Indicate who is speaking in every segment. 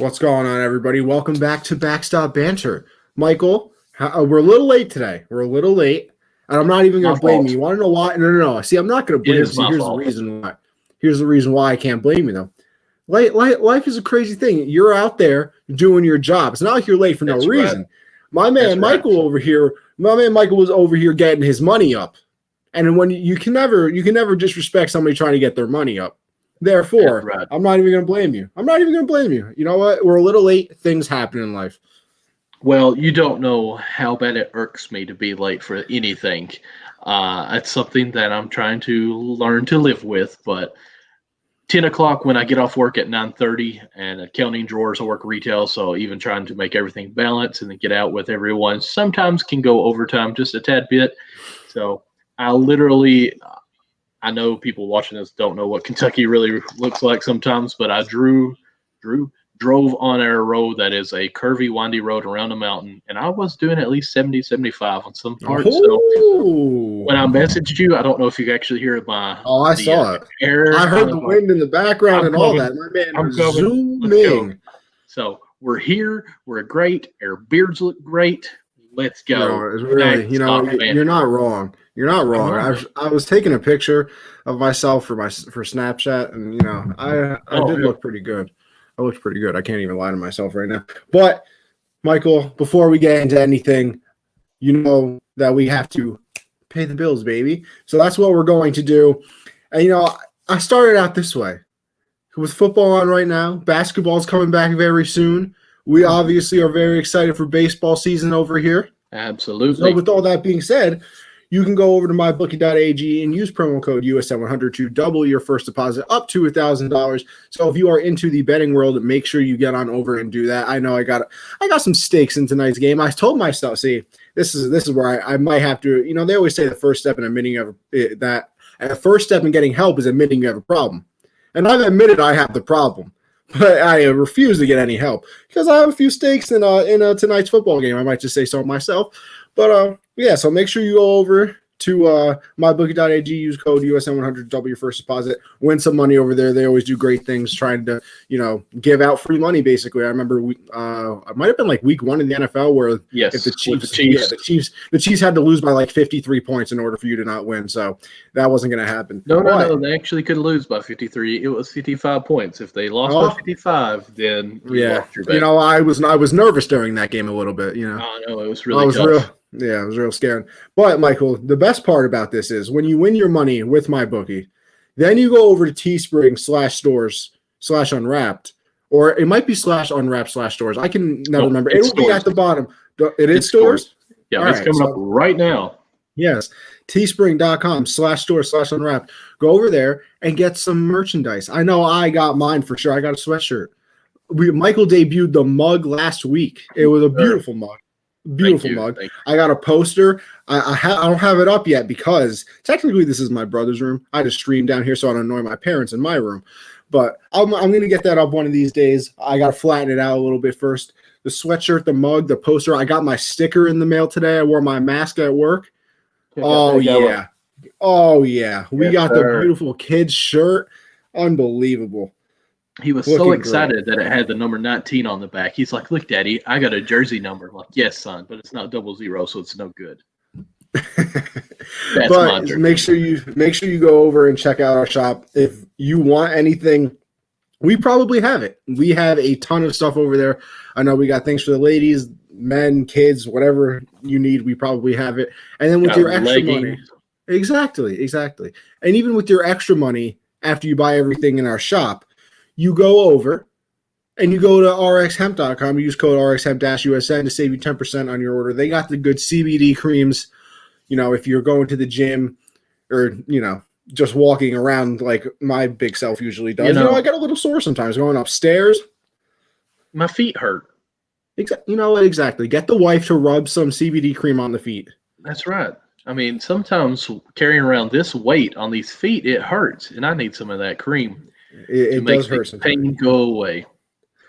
Speaker 1: What's going on, everybody? Welcome back to Backstop Banter. Michael, we're a little late today. We're a little late, and I'm not even going to blame you. You want to know why? No. See, I'm not going to blame you. See, here's the reason why. Here's the reason why I can't blame you, though. Life is a crazy thing. You're out there doing your job. It's not like you're late for no reason. My man Michael was over here getting his money up. And when you can never disrespect somebody trying to get their money up. Therefore, I'm not even going to blame you. You know what? We're a little late. Things happen in life.
Speaker 2: Well, you don't know how bad it irks me to be late for anything. It's something that I'm trying to learn to live with. But 10 o'clock when I get off work at 9:30 and counting drawers, I work retail. So even trying to make everything balance and then get out with everyone sometimes can go overtime just a tad bit. So I know people watching this don't know what Kentucky really looks like sometimes, but I drove on our road that is a curvy, windy road around a mountain, and I was doing at least 70, 75 on some parts. So when I messaged you, I don't know if you actually hear my
Speaker 1: I saw it. I heard the wind in the background and all that. My man was zooming.
Speaker 2: So we're here. We're great. Our beards look great. Let's go.
Speaker 1: It's really, you're not wrong. You're not wrong. I was taking a picture of myself for Snapchat, and I did look pretty good. I looked pretty good. I can't even lie to myself right now. But Michael, before we get into anything, you know that we have to pay the bills, baby. So that's what we're going to do. And I started out this way. With football on right now, basketball's coming back very soon. We obviously are very excited for baseball season over here.
Speaker 2: Absolutely.
Speaker 1: So with all that being said, you can go over to mybookie.ag and use promo code USN100 to double your first deposit up to $1,000. So if you are into the betting world, make sure you get on over and do that. I know I got some stakes in tonight's game. I told myself, see, this is where I might have to. They always say the first step in admitting you have the first step in getting help is admitting you have a problem. And I've admitted I have the problem. But I refuse to get any help because I have a few stakes in tonight's football game. I might just say so myself. But so make sure you go over to mybookie.ag, use code USN100, double your first deposit, win some money over there. They always do great things trying to, give out free money, basically. I remember it might have been like week 1 in the NFL where if the Chiefs had to lose by like 53 points in order for you to not win. So that wasn't going to happen.
Speaker 2: No, they actually could lose by 53. It was 55 points. If they lost by 55, then you lost your bet.
Speaker 1: I was nervous during that game a little bit,
Speaker 2: I know, it was really tough.
Speaker 1: It was real scary. But, Michael, the best part about this is when you win your money with MyBookie, then you go over to Teespring/stores/Unwrapped, or it might be /Unwrapped/stores. I can never remember. It will be at the bottom. It is stores?
Speaker 2: Yeah, it's coming up right now.
Speaker 1: Yes. Teespring.com/store/Unwrapped. Go over there and get some merchandise. I know I got mine for sure. I got a sweatshirt. Michael debuted the mug last week. It was a beautiful mug. Beautiful mug. I got a poster. I don't have it up yet because technically this is my brother's room. I just stream down here so I don't annoy my parents in my room. But I'm going to get that up one of these days. I got to flatten it out a little bit first. The sweatshirt, the mug, the poster. I got my sticker in the mail today. I wore my mask at work. Oh, yeah. We got the beautiful kids shirt. Unbelievable.
Speaker 2: He was so excited that it had the number 19 on the back. He's like, "Look, Daddy, I got a jersey number." I'm like, "Yes, son, but it's not 00, so it's no good."
Speaker 1: But make sure you go over and check out our shop. If you want anything, we probably have it. We have a ton of stuff over there. I know we got things for the ladies, men, kids, whatever you need. We probably have it. And then with your extra money, exactly. And even with your extra money, after you buy everything in our shop, you go over and you go to rxhemp.com. You use code rxhemp-USN to save you 10% on your order. They got the good CBD creams. If you're going to the gym or, just walking around like my big self usually does. I get a little sore sometimes going upstairs.
Speaker 2: My feet hurt.
Speaker 1: Exactly. Get the wife to rub some CBD cream on the feet.
Speaker 2: That's right. I mean, sometimes carrying around this weight on these feet, it hurts, and I need some of that cream.
Speaker 1: It does hurt sometimes.
Speaker 2: Pain go away.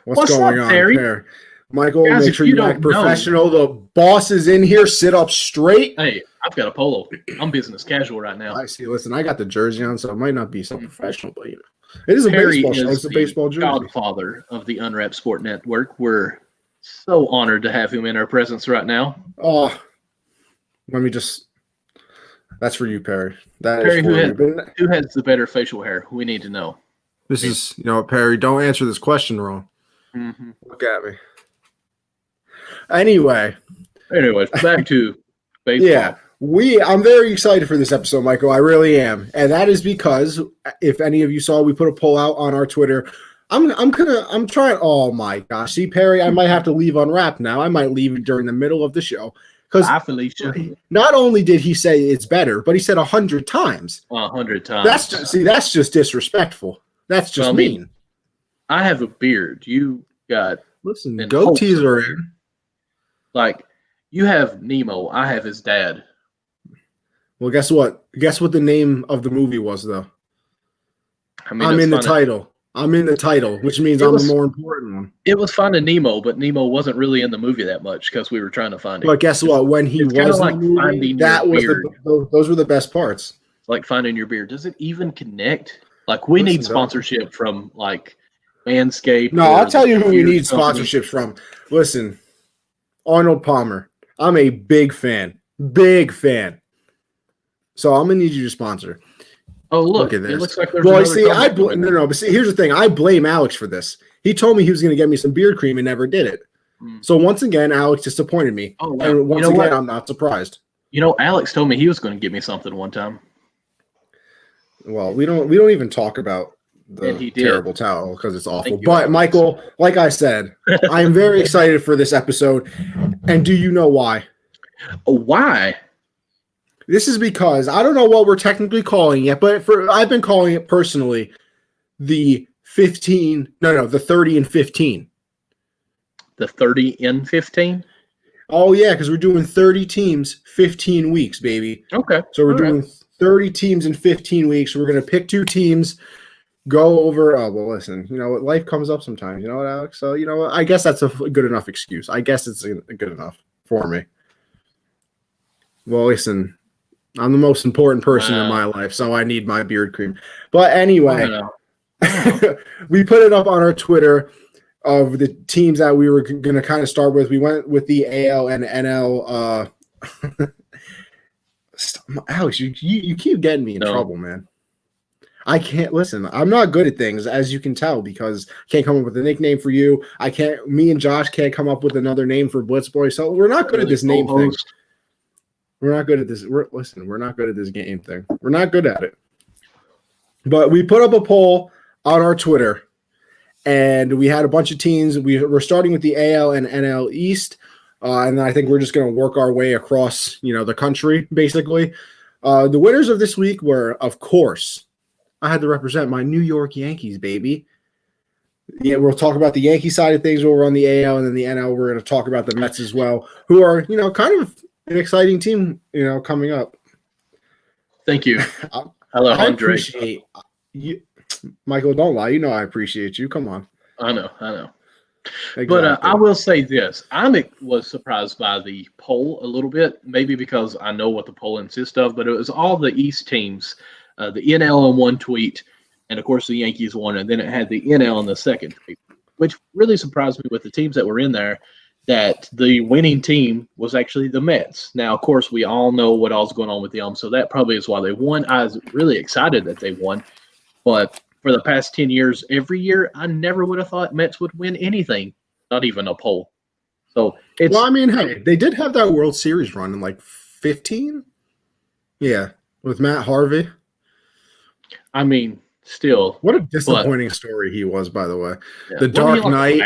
Speaker 1: What's going on there? Michael, guys, make sure you act professional. The boss is in here. Sit up straight.
Speaker 2: Hey, I've got a polo. I'm business casual right now.
Speaker 1: I see. Listen, I got the jersey on, so it might not be so professional, but It is a
Speaker 2: Perry
Speaker 1: baseball show.
Speaker 2: is
Speaker 1: It's a
Speaker 2: the
Speaker 1: baseball jersey.
Speaker 2: godfather of the Unwrapped Sport Network. We're so honored to have him in our presence right now.
Speaker 1: Oh, let me just. That's for you, Perry. That
Speaker 2: Perry,
Speaker 1: is for you. But
Speaker 2: who has the better facial hair? We need to know.
Speaker 1: this is, Perry, don't answer this question wrong.
Speaker 2: Mm-hmm.
Speaker 1: Look at me. Anyway.
Speaker 2: Anyways, back to baseball.
Speaker 1: Yeah. I'm very excited for this episode, Michael. I really am. And that is because if any of you saw, we put a poll out on our Twitter. I'm trying. Oh my gosh. See, Perry, I might have to leave Unwrapped now. I might leave during the middle of the show. Because not only did he say it's better, but he said 100 times.
Speaker 2: 100 times.
Speaker 1: That's just disrespectful. That's just mean.
Speaker 2: I have a beard. You got
Speaker 1: goatees are in.
Speaker 2: Like, you have Nemo. I have his dad.
Speaker 1: Well, guess what? Guess what the name of the movie was, though? I'm in the title. I'm in the title, which means I'm the more important one.
Speaker 2: It was Finding Nemo, but Nemo wasn't really in the movie that much because we were trying to find him.
Speaker 1: But guess what? When he was in the movie, those were the best parts.
Speaker 2: Like finding your beard. Does it even connect? Like, we need sponsorship from, like, Manscaped.
Speaker 1: No, I'll tell you who we need sponsorships from. Listen, Arnold Palmer. I'm a big fan. Big fan. So I'm going to need you to sponsor.
Speaker 2: Oh, look at this. It looks like there's
Speaker 1: but see, here's the thing. I blame Alex for this. He told me he was going to get me some beard cream and never did it. So once again, Alex disappointed me.
Speaker 2: Oh, wow.
Speaker 1: And once again, I'm not surprised.
Speaker 2: Alex told me he was going to give me something one time.
Speaker 1: Well, we don't even talk about the terrible towel because it's awful. But Michael, like I said, I am very excited for this episode. And do you know why?
Speaker 2: Why?
Speaker 1: This is because I don't know what we're technically calling it, but I've been calling it personally the 30 and 15.
Speaker 2: The 30 and 15?
Speaker 1: Oh, yeah, because we're doing 30 teams, 15 weeks, baby.
Speaker 2: Okay.
Speaker 1: So we're doing 30 teams in 15 weeks. We're going to pick 2 teams, go over. Oh, well, listen, life comes up sometimes. You know what, Alex? So, I guess that's a good enough excuse. I guess it's good enough for me. Well, listen. I'm the most important person in my life, so I need my beard cream. But anyway, we put it up on our Twitter of the teams that we were going to kind of start with. We went with the AL and NL. Alex, you keep getting me in trouble, man. I can't listen. I'm not good at things, as you can tell, because I can't come up with a nickname for you. Me and Josh can't come up with another name for Blitzboy, so we're not good at this name thing. We're not good at this. We're not good at this game thing. We're not good at it. But we put up a poll on our Twitter, and we had a bunch of teams. We're starting with the AL and NL East, and I think we're just going to work our way across, the country, basically. The winners of this week were, of course, I had to represent my New York Yankees, baby. Yeah, we'll talk about the Yankee side of things over on the AL, and then the NL, we're going to talk about the Mets as well, who are, kind of an exciting team, coming up.
Speaker 2: Thank you. Hello,
Speaker 1: I
Speaker 2: Andre.
Speaker 1: Appreciate you, Michael. Don't lie. I appreciate you. Come on.
Speaker 2: I know. Exactly. But I will say this: I was surprised by the poll a little bit, maybe because I know what the poll insists of. But it was all the East teams, the NL in one tweet, and of course the Yankees won, and then it had the NL in the second tweet, which really surprised me with the teams that were in there. That the winning team was actually the Mets. Now, of course, we all know what all's going on with them, so that probably is why they won. I was really excited that they won, but for the past 10 years, every year, I never would have thought Mets would win anything, not even a poll. So it's
Speaker 1: hey, they did have that World Series run in like 15? Yeah, with Matt Harvey.
Speaker 2: Still.
Speaker 1: What a disappointing story he was, by the way. Yeah. The Dark Knight.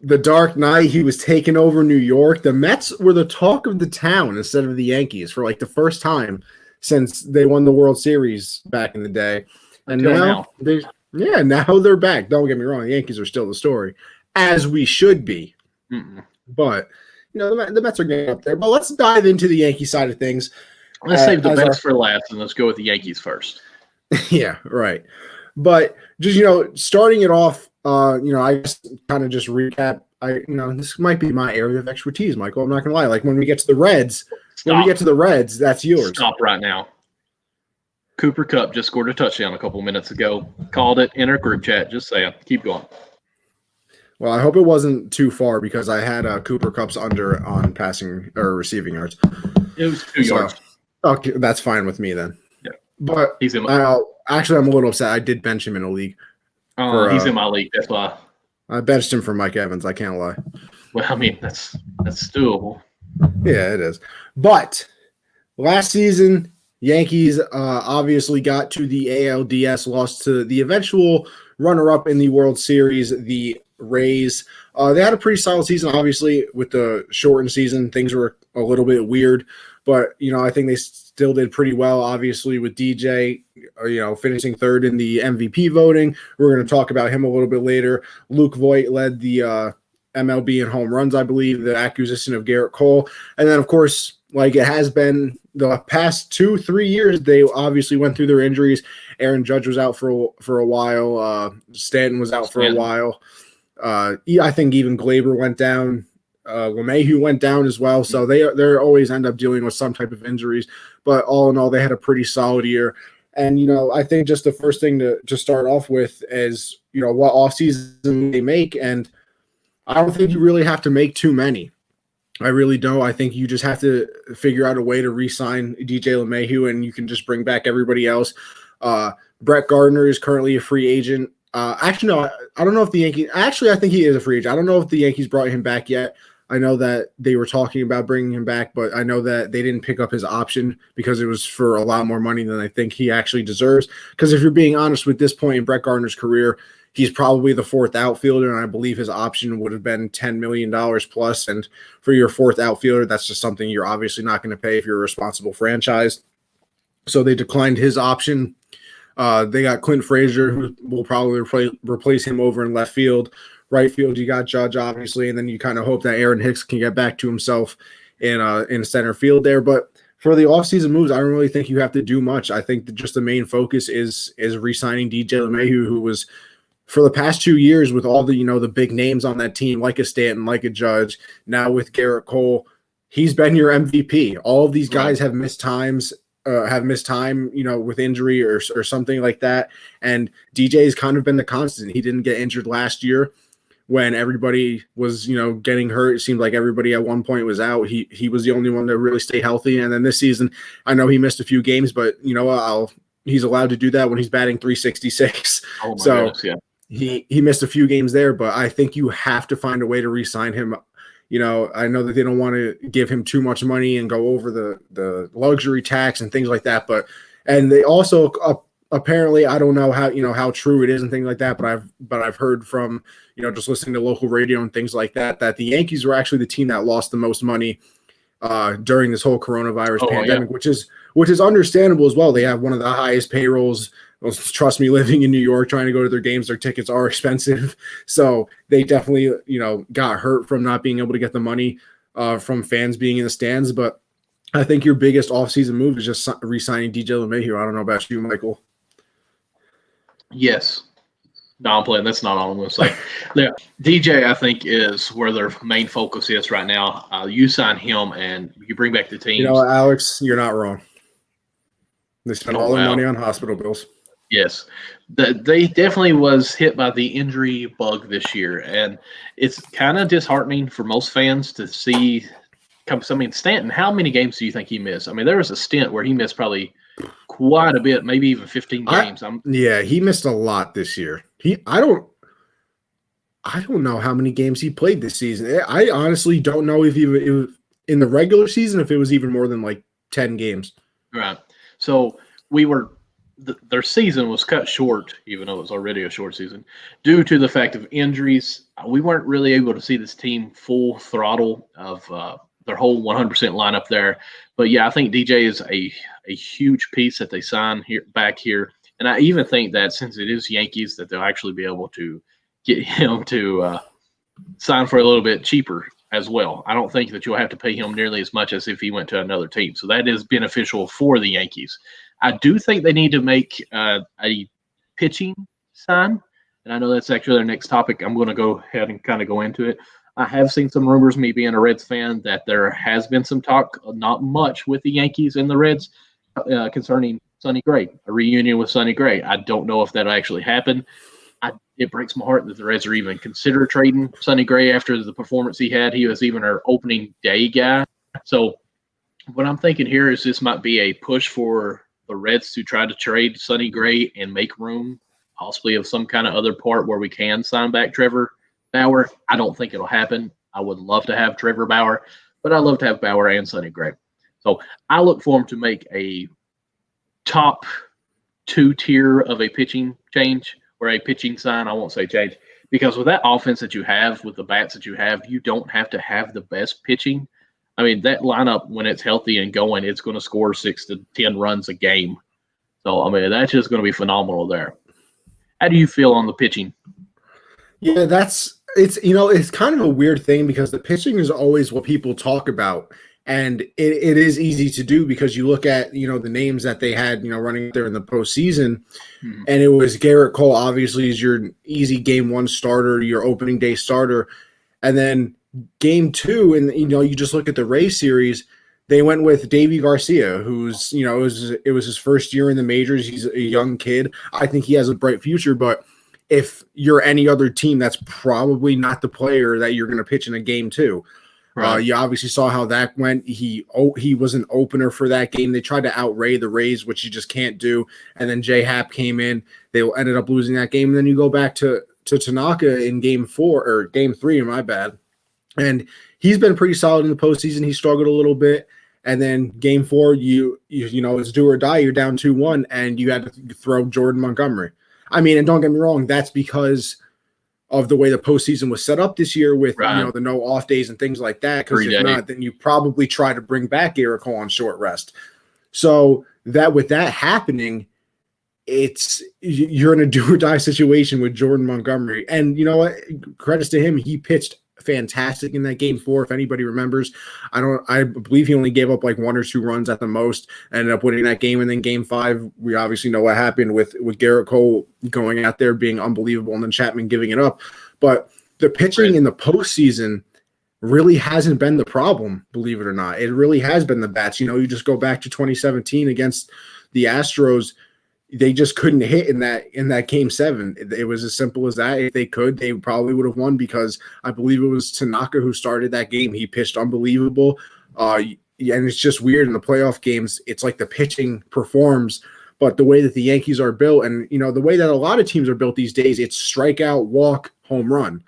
Speaker 1: The Dark Knight, he was taking over New York. The Mets were the talk of the town instead of the Yankees for like the first time since they won the World Series back in the day. And now they're back. Don't get me wrong. The Yankees are still the story, as we should be.
Speaker 2: Mm-mm.
Speaker 1: But, the Mets are getting up there. But let's dive into the Yankee side of things.
Speaker 2: Let's save the best for last, and let's go with the Yankees first.
Speaker 1: Yeah, right. But just, starting it off, I just kind of just recap. This might be my area of expertise, Michael. I'm not gonna lie. Like when we get to the Reds, that's yours.
Speaker 2: Stop right now. Cooper Kupp just scored a touchdown a couple minutes ago. Called it in our group chat. Just saying. Keep going.
Speaker 1: Well, I hope it wasn't too far because I had Cooper Kupp's under on passing or receiving yards.
Speaker 2: It was 2 yards.
Speaker 1: Okay, that's fine with me then.
Speaker 2: Yeah.
Speaker 1: But
Speaker 2: He's in
Speaker 1: actually, I'm a little upset. I did bench him in a league.
Speaker 2: He's in my league. That's why.
Speaker 1: I benched him for Mike Evans. I can't lie.
Speaker 2: Well, I mean, that's doable.
Speaker 1: Yeah, it is. But last season, Yankees obviously got to the ALDS, lost to the eventual runner-up in the World Series, the Rays. They had a pretty solid season, obviously, with the shortened season. Things were a little bit weird, but, I think they still did pretty well, obviously, with DJ, finishing third in the MVP voting. We're going to talk about him a little bit later. Luke Voigt led the MLB in home runs, I believe, the acquisition of Garrett Cole. And then, of course, like it has been the past 2-3 years, they obviously went through their injuries. Aaron Judge was out for a while. Stanton was out for a while. I think even Glaber went down. LeMahieu went down as well. So they're always end up dealing with some type of injuries. But all in all, they had a pretty solid year. And, I think just the first thing to start off with is, what offseason they make. And I don't think you really have to make too many. I really don't. I think you just have to figure out a way to re-sign DJ LeMahieu, and you can just bring back everybody else. Brett Gardner is currently a free agent. Actually, no, I don't know if the Yankees – actually, I think he is a free agent. I don't know if the Yankees brought him back yet. I know that they were talking about bringing him back, but I know that they didn't pick up his option because it was for a lot more money than I think he actually deserves. Because if you're being honest, with this point in Brett Gardner's career, he's probably the fourth outfielder, and I believe his option would have been $10 million plus. And for your fourth outfielder, that's just something you're obviously not going to pay if you're a responsible franchise. So they declined his option. They got Clint Frazier, who will probably replace him over in left field. Right field, you got Judge, obviously, and then you kind of hope that Aaron Hicks can get back to himself in center field there. But for the offseason moves, I don't really think you have to do much. I think that just the main focus is re-signing DJ LeMahieu, who was – for the past 2 years with all the, the big names on that team, like a Stanton, like a Judge, now with Garrett Cole, he's been your MVP. All of these guys have missed time, with injury or something like that. And DJ has kind of been the constant. He didn't get injured last year when everybody was, getting hurt. It seemed like everybody at one point was out. He was the only one to really stay healthy. And then this season, I know he missed a few games, but he's allowed to do that when he's batting 366.
Speaker 2: Oh my goodness, yeah.
Speaker 1: He missed a few games there, but I think you have to find a way to re-sign him. I know that they don't want to give him too much money and go over the luxury tax and things like that. And they also apparently, I don't know how true it is and things like that, but I've heard from just listening to local radio and things like that the Yankees were actually the team that lost the most money during this whole coronavirus pandemic,
Speaker 2: yeah.
Speaker 1: which is understandable as well. They have one of the highest payrolls. Well, trust me, living in New York, trying to go to their games, their tickets are expensive. So they definitely, got hurt from not being able to get the money from fans being in the stands. But I think your biggest offseason move is just re-signing DJ LeMahieu. I don't know about you, Michael.
Speaker 2: Yes. No, I'm playing. That's not all I'm going to say. Yeah, DJ, I think, is where their main focus is right now. You sign him and you bring back the team.
Speaker 1: You know what, Alex? You're not wrong. They spent all their money on hospital bills.
Speaker 2: Yes, they definitely was hit by the injury bug this year, and it's kind of disheartening for most fans to see. I mean, Stanton, how many games do you think he missed? I mean, there was a stint where he missed probably quite a bit, maybe even 15 games.
Speaker 1: Yeah, he missed a lot this year. I don't know how many games he played this season. I honestly don't know if it was in the regular season, if it was even more than like 10 games.
Speaker 2: Right. So their season was cut short, even though it was already a short season, due to the fact of injuries. We weren't really able to see this team full throttle of their whole 100% lineup there. But yeah, I think DJ is a huge piece that they sign back here. And I even think that since it is Yankees, that they'll actually be able to get him to sign for a little bit cheaper as well. I don't think that you'll have to pay him nearly as much as if he went to another team. So that is beneficial for the Yankees. I do think they need to make a pitching sign. And I know that's actually their next topic. I'm going to go ahead and kind of go into it. I have seen some rumors, me being a Reds fan, that there has been some talk, not much with the Yankees and the Reds, concerning Sonny Gray, a reunion with Sonny Gray. I don't know if that'll actually happen. It breaks my heart that the Reds are even consider trading Sonny Gray after the performance he had. He was even our opening day guy. So what I'm thinking here is this might be a push for the Reds to try to trade Sonny Gray and make room, possibly of some kind of other part where we can sign back Trevor Bauer. I don't think it'll happen. I would love to have Trevor Bauer, but I love to have Bauer and Sonny Gray. So I look for him to make a top 2 tier of a pitching change or a pitching sign. I won't say change, because with that offense that you have, with the bats that you have, you don't have to have the best pitching. I mean, that lineup, when it's healthy and going, it's going to score 6 to 10 runs a game. So, I mean, that's just going to be phenomenal there. How do you feel on the pitching?
Speaker 1: Yeah, it's kind of a weird thing because the pitching is always what people talk about. And it is easy to do because you look at, the names that they had, running there in the postseason. And it was Garrett Cole, obviously, is your easy game 1 starter, your opening day starter. And then game 2, and, you just look at the Rays series, they went with Davy Garcia, who's, it was his first year in the majors. He's a young kid. I think he has a bright future, but if you're any other team, that's probably not the player that you're going to pitch in a game 2. Right. You obviously saw how that went. He was an opener for that game. They tried to outray the Rays, which you just can't do. And then J Happ came in. They ended up losing that game. And then you go back to Tanaka in game 3, my bad. And he's been pretty solid in the postseason. He struggled a little bit. And then game 4, you it's do or die. You're down 2-1, and you had to throw Jordan Montgomery. I mean, and don't get me wrong, that's because of the way the postseason was set up this year with the no off days and things like that. Because if not, then you probably try to bring back Garrett Cole on short rest. So that with that happening, you're in a do or die situation with Jordan Montgomery. And you know what? Credits to him, he pitched fantastic in that game 4. If anybody remembers, I believe he only gave up like 1 or 2 runs at the most, ended up winning that game. And then game 5, we obviously know what happened with Garrett Cole going out there being unbelievable and then Chapman giving it up. But the pitching in the postseason really hasn't been the problem, believe it or not. It really has been the bats. You just go back to 2017 against the Astros. They just couldn't hit in that game 7. It was as simple as that. If they could, they probably would have won, because I believe it was Tanaka who started that game. He pitched unbelievable. And it's just weird in the playoff games. It's like the pitching performs, but the way that the Yankees are built, and the way that a lot of teams are built these days, it's strikeout, walk, home run.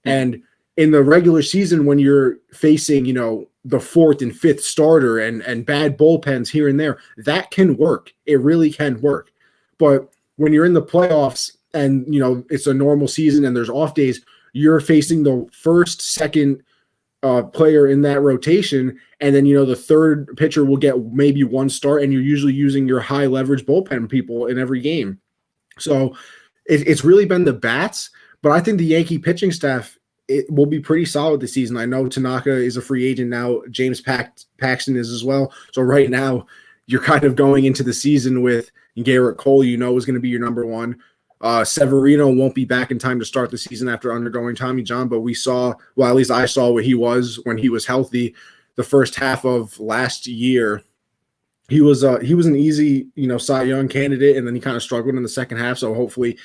Speaker 1: And in the regular season, when you're facing, the 4th and 5th starter and bad bullpens here and there, that can work. It really can work. But when you're in the playoffs and, it's a normal season and there's off days, you're facing the first, second player in that rotation. And then, the third pitcher will get maybe 1 start, and you're usually using your high leverage bullpen people in every game. So it's really been the bats, but I think the Yankee pitching staff, it will be pretty solid this season. I know Tanaka is a free agent now. James Paxton is as well. So right now you're kind of going into the season with Garrett Cole, is going to be your number 1. Severino won't be back in time to start the season after undergoing Tommy John, but at least I saw what he was when he was healthy. The first half of last year, he was an easy, Cy Young candidate, and then he kind of struggled in the second half. So hopefully,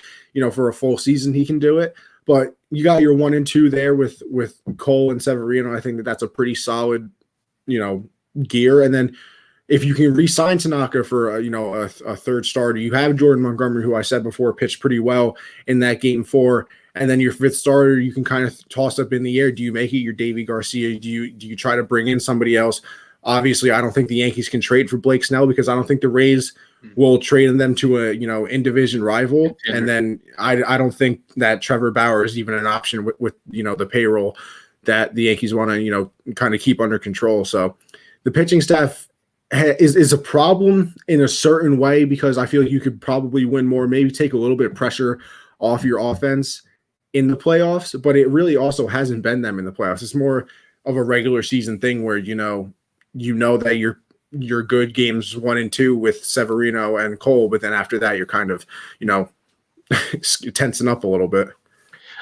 Speaker 1: for a full season, he can do it. But you got your 1 and 2 there with Cole and Severino. I think that's a pretty solid, gear. And then if you can re-sign Tanaka for a third starter, you have Jordan Montgomery, who I said before pitched pretty well in that game 4, and then your 5th starter you can kind of toss up in the air. Do you make it your Davy Garcia? Do you try to bring in somebody else? Obviously, I don't think the Yankees can trade for Blake Snell, because I don't think the Rays will trade them to a in-division rival, and then I don't think that Trevor Bauer is even an option with the payroll that the Yankees want to kind of keep under control. So the pitching staff is a problem in a certain way, because I feel like you could probably win more, maybe take a little bit of pressure off your offense in the playoffs, but it really also hasn't been them in the playoffs. It's more of a regular season thing where that you're good games 1 and 2 with Severino and Cole, but then after that you're kind of tensing up a little bit.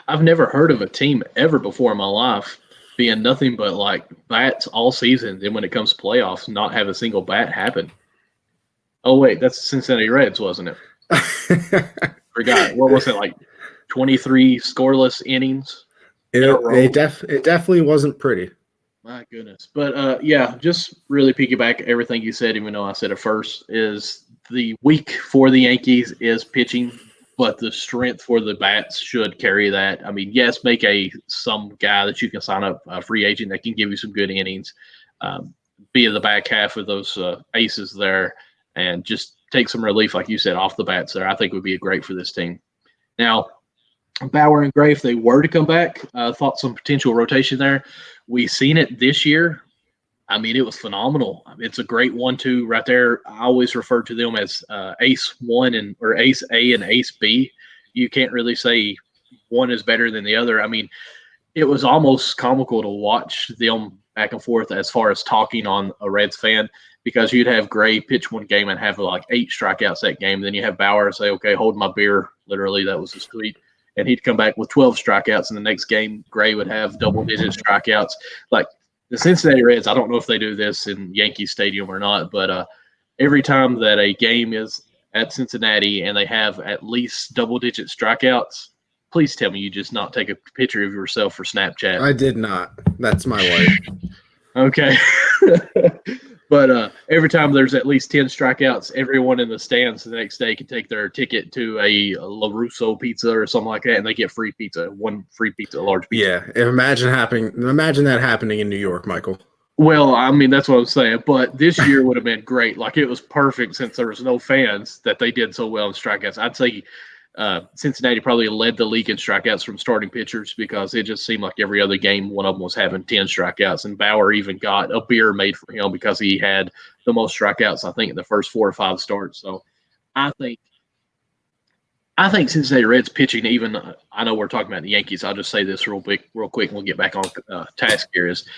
Speaker 2: I've never heard of a team ever before in my life being nothing but like bats all season. Then when it comes to playoffs, not have a single bat happen. Oh wait, that's the Cincinnati Reds, wasn't it? Forgot. What was it, like 23 scoreless innings in a row?
Speaker 1: It definitely wasn't pretty.
Speaker 2: My goodness. But yeah, just really piggyback everything you said, even though I said it first, is the weak for the Yankees is pitching, but the strength for the bats should carry that. I mean, yes, make some guy that you can sign up, a free agent that can give you some good innings, be in the back half of those aces there, and just take some relief, like you said, off the bats there. I think would be great for this team. Now, Bauer and Gray, if they were to come back, thought some potential rotation there. We seen it this year. I mean, it was phenomenal. It's a great 1-2 right there. I always refer to them as Ace One or Ace A and Ace B. You can't really say one is better than the other. I mean, it was almost comical to watch them back and forth as far as talking on a Reds fan, because you'd have Gray pitch one game and have like 8 strikeouts that game. Then you have Bauer say, okay, hold my beer. Literally, that was his tweet. And he'd come back with 12 strikeouts. And the next game, Gray would have double-digit strikeouts. Like the Cincinnati Reds, I don't know if they do this in Yankee Stadium or not, but every time that a game is at Cincinnati and they have at least double-digit strikeouts, please tell me you just not take a picture of yourself for Snapchat.
Speaker 1: I did not. That's my wife.
Speaker 2: Okay. But every time there's at least 10 strikeouts, everyone in the stands the next day can take their ticket to a LaRusso pizza or something like that, and they get free pizza, one free pizza, a large pizza.
Speaker 1: Yeah, imagine that happening in New York, Michael.
Speaker 2: Well, I mean, that's what I'm saying. But this year would have been great. Like, it was perfect since there was no fans that they did so well in strikeouts. I'd say Cincinnati probably led the league in strikeouts from starting pitchers, because it just seemed like every other game one of them was having 10 strikeouts. And Bauer even got a beer made for him because he had the most strikeouts, I think, in the first 4 or 5 starts. So I think Cincinnati Reds pitching, even I know we're talking about the Yankees. I'll just say this real quick, and we'll get back on task here. Is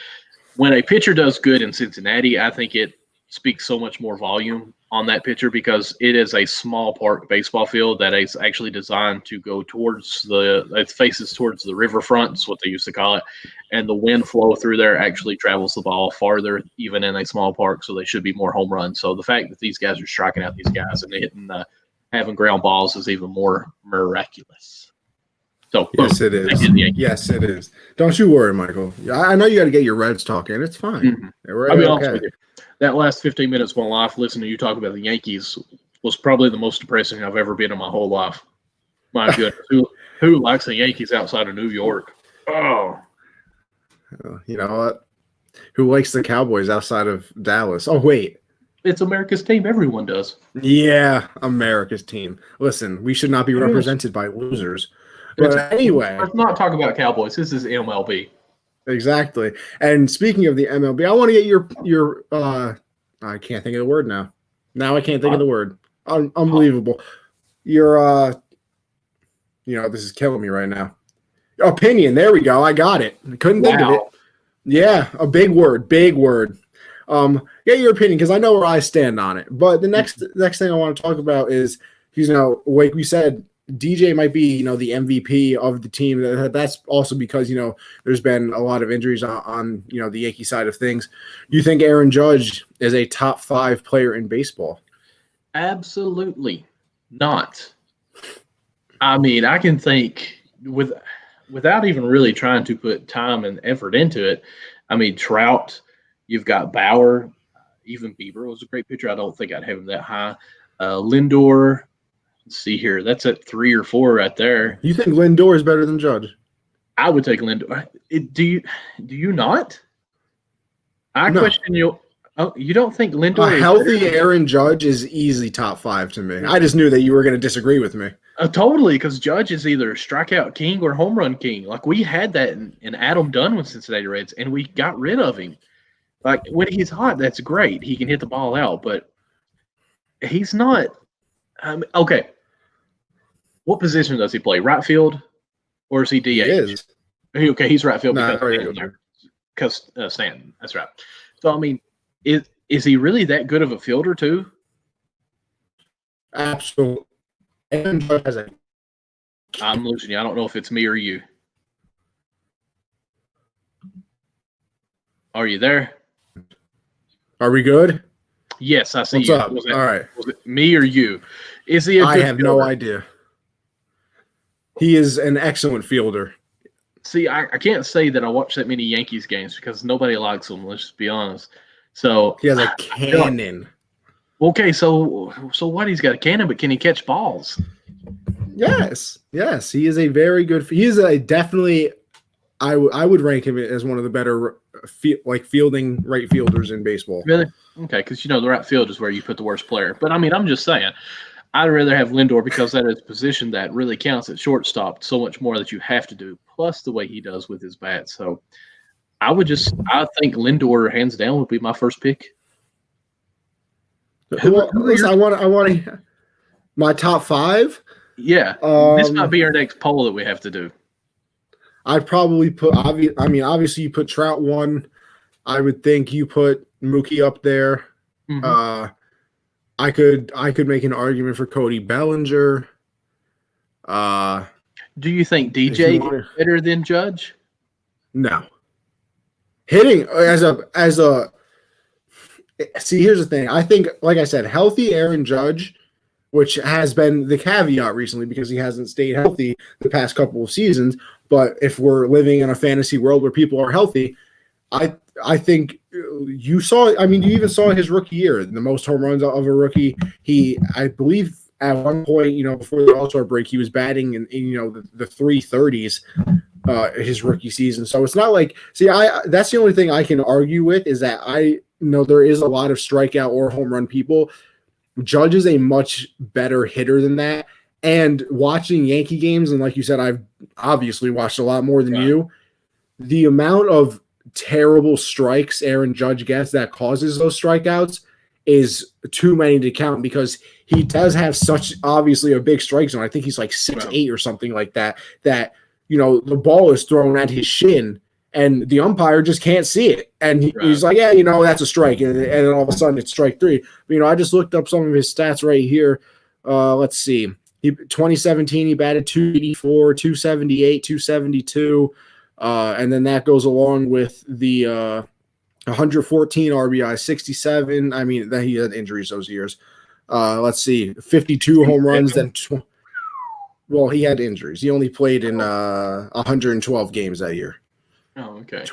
Speaker 2: when a pitcher does good in Cincinnati, I think it speaks so much more volume on that pitcher, because it is a small park baseball field that is actually designed to go towards it faces towards the riverfront. Is what they used to call it. And the wind flow through there actually travels the ball farther, even in a small park. So they should be more home runs. So the fact that these guys are striking out these guys and hitting, having ground balls is even more miraculous. So
Speaker 1: yes,
Speaker 2: boom,
Speaker 1: it is. Yes, it is. Don't you worry, Michael. I know you got to get your Reds talking. It's fine.
Speaker 2: Mm-hmm. I'll be honest with you. That last 15 minutes of my life listening to you talk about the Yankees was probably the most depressing I've ever been in my whole life. My goodness. Who likes the Yankees outside of New York? Oh.
Speaker 1: You know what? Who likes the Cowboys outside of Dallas? Oh, wait.
Speaker 2: It's America's team. Everyone does.
Speaker 1: Yeah, America's team. Listen, we should not be represented by losers. But anyway.
Speaker 2: Let's not talk about Cowboys. This is MLB.
Speaker 1: Exactly. And speaking of the MLB, I want to get your I can't think of the word now. Now I can't think of the word. Unbelievable. Your this is killing me right now. Opinion. There we go. I got it. Couldn't think of it. Yeah, a big word. Big word. Get your opinion, because I know where I stand on it. But the next thing I want to talk about is, like we said, DJ might be, the MVP of the team. That's also because, there's been a lot of injuries on the Yankee side of things. Do you think Aaron Judge is a top 5 player in baseball?
Speaker 2: Absolutely not. I mean, I can think without even really trying to put time and effort into it. I mean, Trout, you've got Bauer, even Bieber was a great pitcher. I don't think I'd have him that high. Lindor. Let's see here. That's at 3 or 4 right there.
Speaker 1: You think Lindor is better than Judge?
Speaker 2: I would take Lindor. Do you not? I question you. Oh, you don't think Lindor?
Speaker 1: A healthy Aaron Judge is easily top 5 to me. I just knew that you were going to disagree with me.
Speaker 2: Totally, because Judge is either strikeout king or home run king. Like, we had that in Adam Dunn with Cincinnati Reds, and we got rid of him. Like, when he's hot, that's great. He can hit the ball out, but he's not. Okay. What position does he play? Right field, or is he DH?
Speaker 1: He is.
Speaker 2: Okay, he's right field because Stanton. That's right. So, I mean, is he really that good of a fielder too?
Speaker 1: Absolutely.
Speaker 2: I'm losing you. I don't know if it's me or you. Are you there?
Speaker 1: Are we good?
Speaker 2: Yes, I see
Speaker 1: What's
Speaker 2: you.
Speaker 1: up? All right.
Speaker 2: Was it me or you? Is he a
Speaker 1: I
Speaker 2: good
Speaker 1: have
Speaker 2: fielder?
Speaker 1: no idea. He is an excellent fielder.
Speaker 2: See, I can't say that I watch that many Yankees games because nobody likes them. Let's just be honest. So
Speaker 1: He has a
Speaker 2: I feel like,
Speaker 1: cannon.
Speaker 2: okay, so what? He's got a cannon, but can he catch balls?
Speaker 1: Yes. He is a very good. He is a definitely. I would rank him as one of the better fielding right fielders in baseball.
Speaker 2: Really? Okay, because the right field is where you put the worst player. But I mean, I'm just saying, I'd rather have Lindor because that is a position that really counts at shortstop so much more that you have to do, plus the way he does with his bat. So I think Lindor hands down would be my first pick.
Speaker 1: Well, listen, I want my top 5.
Speaker 2: Yeah, this might be our next poll that we have to do.
Speaker 1: I'd probably put. Obviously, you put Trout 1. I would think you put Mookie up there.
Speaker 2: Mm-hmm.
Speaker 1: I could make an argument for Cody Bellinger.
Speaker 2: Do you think DJ is better than Judge?
Speaker 1: No. Hitting as a see, here's the thing. I think, like I said, healthy Aaron Judge, which has been the caveat recently because he hasn't stayed healthy the past couple of seasons. But if we're living in a fantasy world where people are healthy, I think you saw. I mean, you even saw his rookie year, the most home runs of a rookie. I believe, at one point, before the All-Star break, he was batting in the 330s his rookie season. So it's not like, that's the only thing I can argue with is that I know there is a lot of strikeout or home run people. Judge is a much better hitter than that. And watching Yankee games, and like you said, I've obviously watched a lot more than you. The amount of terrible strikes Aaron Judge gets that causes those strikeouts is too many to count because he does have such obviously a big strike zone. I think he's like 6'8" or something like that, the ball is thrown at his shin and the umpire just can't see it. And he's like, yeah, that's a strike. And then all of a sudden it's strike 3. But, I just looked up some of his stats right here. Let's see. 2017, he batted 284, 278, 272. And then that goes along with the 114 RBI, 67. I mean, that he had injuries those years. Let's see, 52 home runs. Then, he had injuries. He only played in 112 games that year.
Speaker 2: Oh, okay.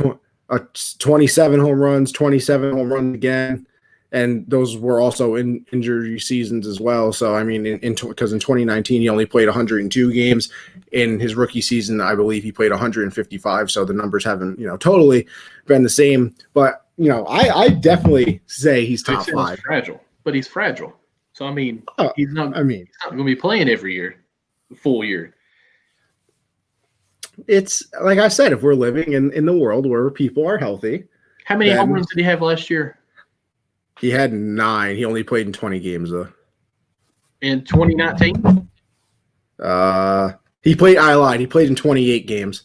Speaker 1: 27 home runs, 27 home runs again. And those were also in injury seasons as well. So, I mean, because in 2019, he only played 102 games. In his rookie season, I believe he played 155. So the numbers haven't, totally been the same. But, I definitely say he's top 5.
Speaker 2: Fragile, but he's fragile. So, I mean, he's not going to be playing every year, full year.
Speaker 1: It's like I said, if we're living in the world where people are healthy.
Speaker 2: How many home runs did he have last year?
Speaker 1: He had 9. He only played in 20 games, though.
Speaker 2: In 2019?
Speaker 1: I lied. He played in 28 games.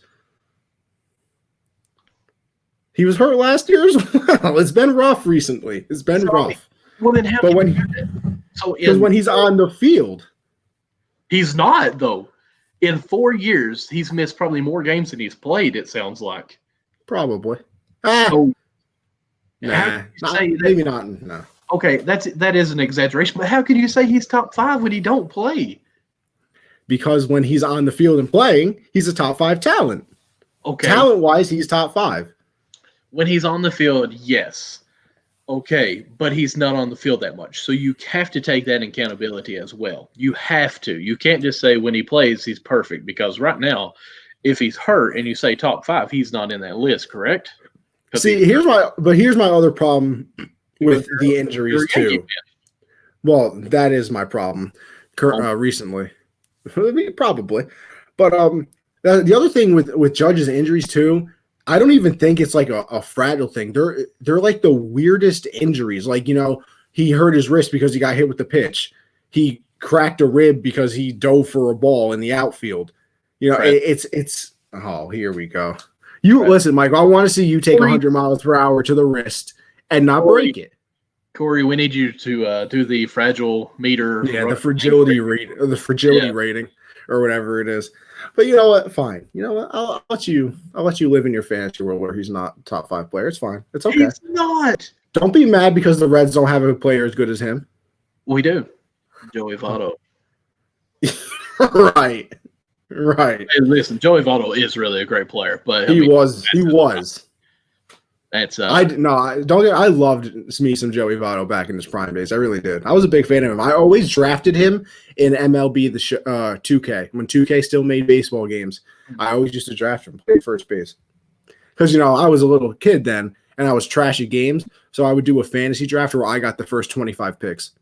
Speaker 1: He was hurt last year as well. It's been rough recently. It's been rough.
Speaker 2: Well, then how
Speaker 1: but when he's on the field.
Speaker 2: He's not, though. In 4 years, he's missed probably more games than he's played, it sounds like.
Speaker 1: Probably. Maybe not. No.
Speaker 2: Okay, that is an exaggeration, but how can you say he's top 5 when he don't play?
Speaker 1: Because when he's on the field and playing, he's a top 5 talent. Okay. Talent-wise, he's top 5.
Speaker 2: When he's on the field, yes. Okay, but he's not on the field that much. So you have to take that accountability as well. You have to. You can't just say when he plays, he's perfect. Because right now, if he's hurt and you say top 5, he's not in that list, correct?
Speaker 1: See, here's my other problem with the injuries too. Well, that is my problem recently. Probably. But the other thing with Judge's injuries too, I don't even think it's like a fragile thing. They're like the weirdest injuries. Like, he hurt his wrist because he got hit with the pitch. He cracked a rib because he dove for a ball in the outfield. Right. It's here we go. Listen, Mike, I want to see you take 100 miles per hour to the wrist and not break it.
Speaker 2: Corey, we need you to do the fragile meter.
Speaker 1: Yeah, the fragility rating, or the fragility rating, or whatever it is. But you know what? Fine. You know what? I'll let you live in your fantasy world where he's not top 5 player. It's fine. It's okay.
Speaker 2: He's not.
Speaker 1: Don't be mad because the Reds don't have a player as good as him.
Speaker 2: We do. Joey Votto.
Speaker 1: Right.
Speaker 2: Hey, listen, Joey Votto is really a great player, but
Speaker 1: he was.
Speaker 2: That's
Speaker 1: I loved me some Joey Votto back in his prime days. I really did. I was a big fan of him. I always drafted him in MLB 2K when 2K still made baseball games. I always used to draft him, play first base, because I was a little kid then and I was trash at games. So I would do a fantasy draft where I got the first 25 picks.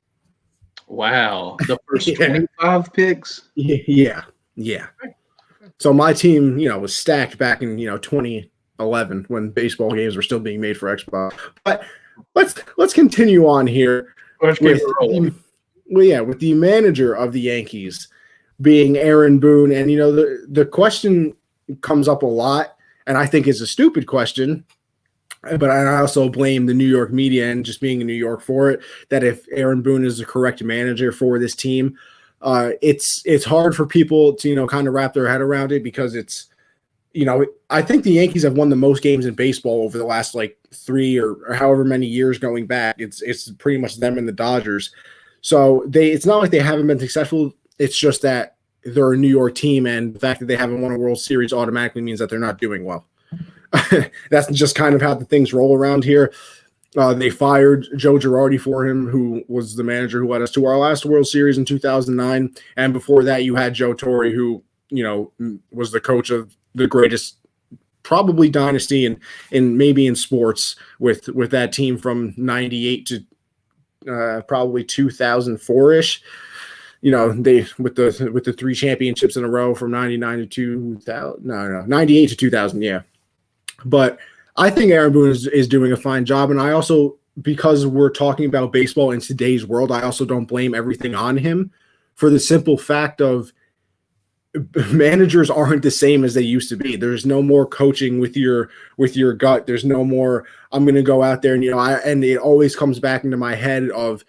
Speaker 2: Wow, the first 25 picks.
Speaker 1: Yeah. So my team, was stacked back in 2011 when baseball games were still being made for Xbox. But let's continue on here with the manager of the Yankees being Aaron Boone, and the question comes up a lot, and I think it's a stupid question. But I also blame the New York media and just being in New York for it, that if Aaron Boone is the correct manager for this team, it's hard for people to, kind of wrap their head around it, because it's, I think the Yankees have won the most games in baseball over the last 3 or however many years going back. It's pretty much them and the Dodgers. So it's not like they haven't been successful. It's just that they're a New York team, and the fact that they haven't won a World Series automatically means that they're not doing well. That's just kind of how the things roll around here. They fired Joe Girardi for him, who was the manager who led us to our last World Series in 2009. And before that, you had Joe Torre, who, was the coach of the greatest probably dynasty in maybe in sports with that team from 98 to probably 2004-ish. They with the 3 championships in a row from 99 to 2000. 98 to 2000. Yeah. But I think Aaron Boone is doing a fine job. And I also, because we're talking about baseball in today's world, I also don't blame everything on him, for the simple fact of managers aren't the same as they used to be. There's no more coaching with your gut. There's no more, I'm going to go out there and, and it always comes back into my head of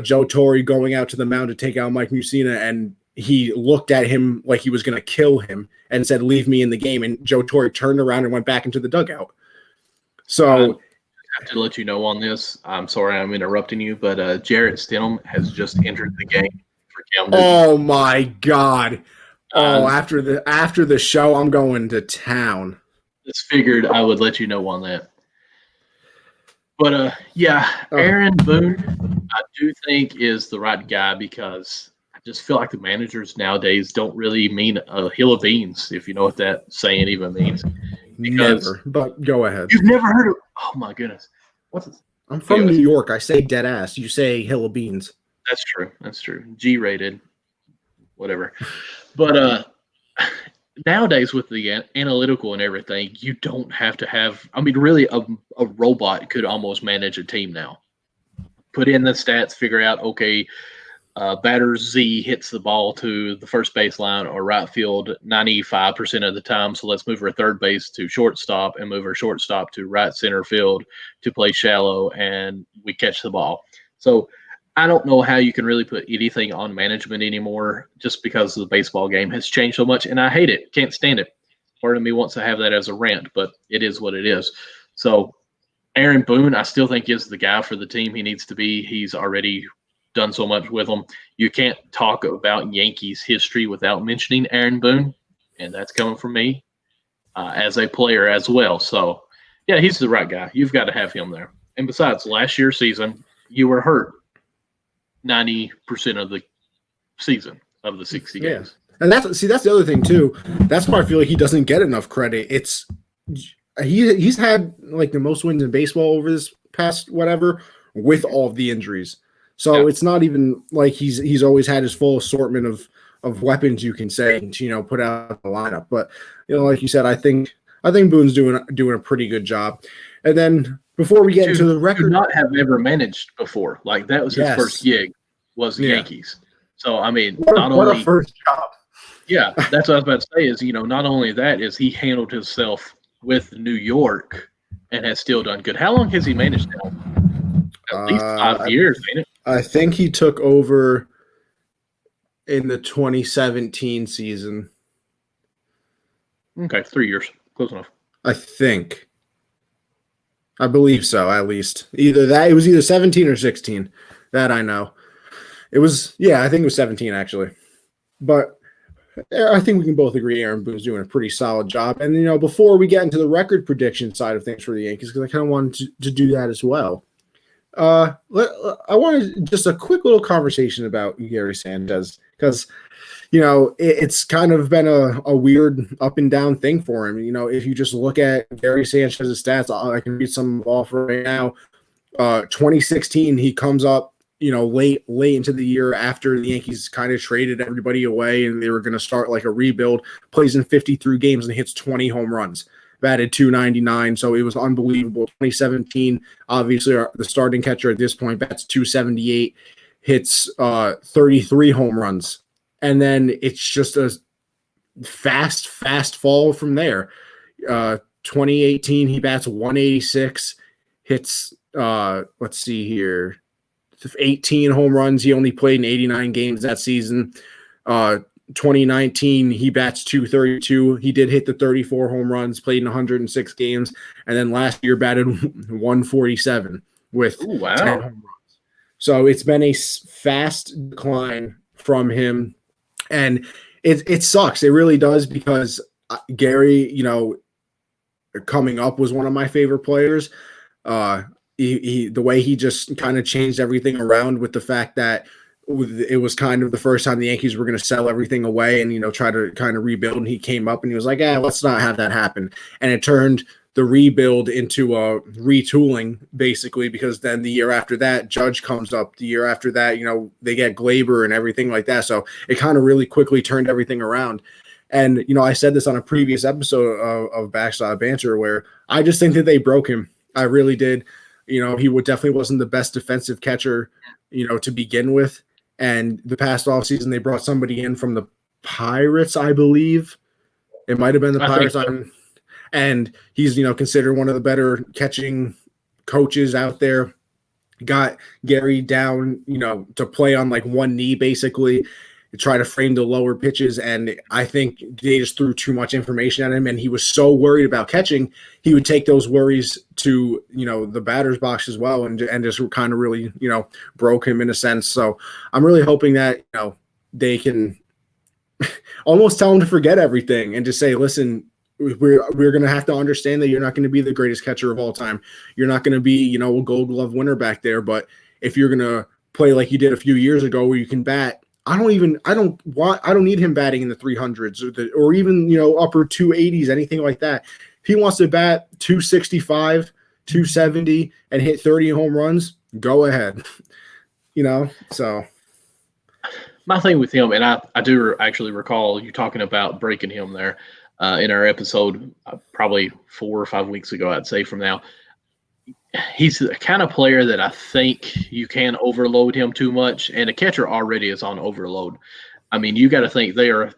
Speaker 1: Joe Torre going out to the mound to take out Mike Mussina, and he looked at him like he was going to kill him and said, "Leave me in the game." And Joe Torre turned around and went back into the dugout. So
Speaker 2: I have to let you know on this. I'm sorry I'm interrupting you, but Jarrett Stidham has just entered the game for Cam Newton.
Speaker 1: Oh my God! After the show, I'm going to town.
Speaker 2: Just figured I would let you know on that. But Aaron Boone, I do think is the right guy, because I just feel like the managers nowadays don't really mean a hill of beans, if you know what that saying even means. Because
Speaker 1: never, but go ahead.
Speaker 2: You've never heard of? Oh my goodness!
Speaker 1: I'm from New York. I say dead ass. You say hill of beans.
Speaker 2: That's true. G-rated, whatever. But nowadays with the analytical and everything, you don't have to have. I mean, really, a robot could almost manage a team now. Put in the stats, figure out, okay, batter Z hits the ball to the first baseline or right field 95% of the time. So let's move her third base to shortstop and move her shortstop to right center field to play shallow, and we catch the ball. So I don't know how you can really put anything on management anymore, just because the baseball game has changed so much, and I hate it. Can't stand it. Part of me wants to have that as a rant, but it is what it is. So Aaron Boone, I still think, is the guy for the team he needs to be. He's already done so much with them. You can't talk about Yankees history without mentioning Aaron Boone, and that's coming from me as a player as well. So, yeah, he's the right guy. You've got to have him there. And besides, last year's season, you were hurt 90% of the season of the 60 games.
Speaker 1: And that's the other thing too. That's why I feel like he doesn't get enough credit. It's he's had the most wins in baseball over this past whatever, with all of the injuries. So It's not even like he's always had his full assortment of weapons, you can say, to put out the lineup. But like you said, I think Boone's doing a pretty good job. And then before we get into the record,
Speaker 2: not have ever managed before. Like, that was his first gig, was the Yankees. So I mean,
Speaker 1: what a first job.
Speaker 2: Yeah, that's what I was about to say. Is not only that, is he handled himself with New York and has still done good. How long has he managed now? At least 5 years, ain't it?
Speaker 1: I think he took over in the 2017 season.
Speaker 2: Okay, 3 years. Close enough.
Speaker 1: I think. I believe so, at least. It was either 17 or 16. That I know. It was, yeah, I think it was 17 actually. But I think we can both agree Aaron Boone's doing a pretty solid job. And, before we get into the record prediction side of things for the Yankees, because I kind of wanted to do that as well. I wanted just a quick little conversation about Gary Sanchez because, it's kind of been a weird up and down thing for him. If you just look at Gary Sanchez's stats, I can read some off right now. 2016, he comes up, late into the year after the Yankees kind of traded everybody away and they were going to start like a rebuild, plays in 53 games and hits 20 home runs, batted 299. So it was unbelievable. 2017, obviously the starting catcher at this point bats 278, hits 33 home runs. And then it's just a fast fall from there. 2018, he bats 186, hits, let's see here, 18 home runs. He only played in 89 games that season. 2019, he bats 232. He did hit the 34 home runs, played in 106 games. And then last year batted 147 with 10 home runs. So it's been a fast decline from him. And it sucks. It really does because Gary, coming up was one of my favorite players. The way he just kind of changed everything around with the fact that it was kind of the first time the Yankees were going to sell everything away and, try to kind of rebuild. And he came up and he was like, let's not have that happen. And it turned the rebuild into a retooling basically, because then the year after that, Judge comes up. The year after that, they get Glaber and everything like that. So it kind of really quickly turned everything around. And, I said this on a previous episode of Backstop Banter where I just think that they broke him. I really did. He definitely wasn't the best defensive catcher, to begin with. And the past offseason, they brought somebody in from the Pirates, I believe. It might have been the Pirates. And he's, considered one of the better catching coaches out there. Got Gary down, to play on like one knee, basically, to try to frame the lower pitches. And I think they just threw too much information at him. And he was so worried about catching, he would take those worries to, the batter's box as well. And just kind of really, broke him in a sense. So I'm really hoping that, they can almost tell him to forget everything and just say, listen, we're going to have to understand that you're not going to be the greatest catcher of all time. You're not going to be, a Gold Glove winner back there. But if you're going to play like you did a few years ago where you can bat, I don't need him batting in the 300s or even, upper 280s, anything like that. If he wants to bat 265, 270 and hit 30 home runs, go ahead. So
Speaker 2: my thing with him, and I do actually recall you talking about breaking him there in our episode probably 4 or 5 weeks ago, I'd say from now. He's the kind of player that I think you can overload him too much, and a catcher already is on overload. I mean, you got to think they are